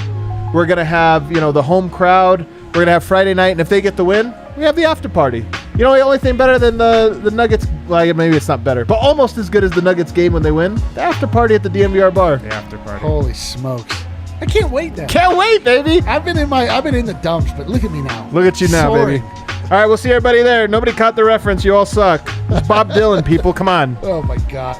We're gonna have the home crowd. We're gonna have Friday night, and if they get the win, we have the after party. The only thing better than the Nuggets, well, maybe it's not better, but almost as good as the Nuggets game when they win, the after party at the DNVR bar. The after party. Holy smokes. I can't wait now. Can't wait, baby. I've been in the dumps, but look at me now. Look at you now, Soaring. baby. All right, we'll see everybody there. Nobody caught the reference. You all suck. It's Bob Dylan, people. Come on. Oh my God.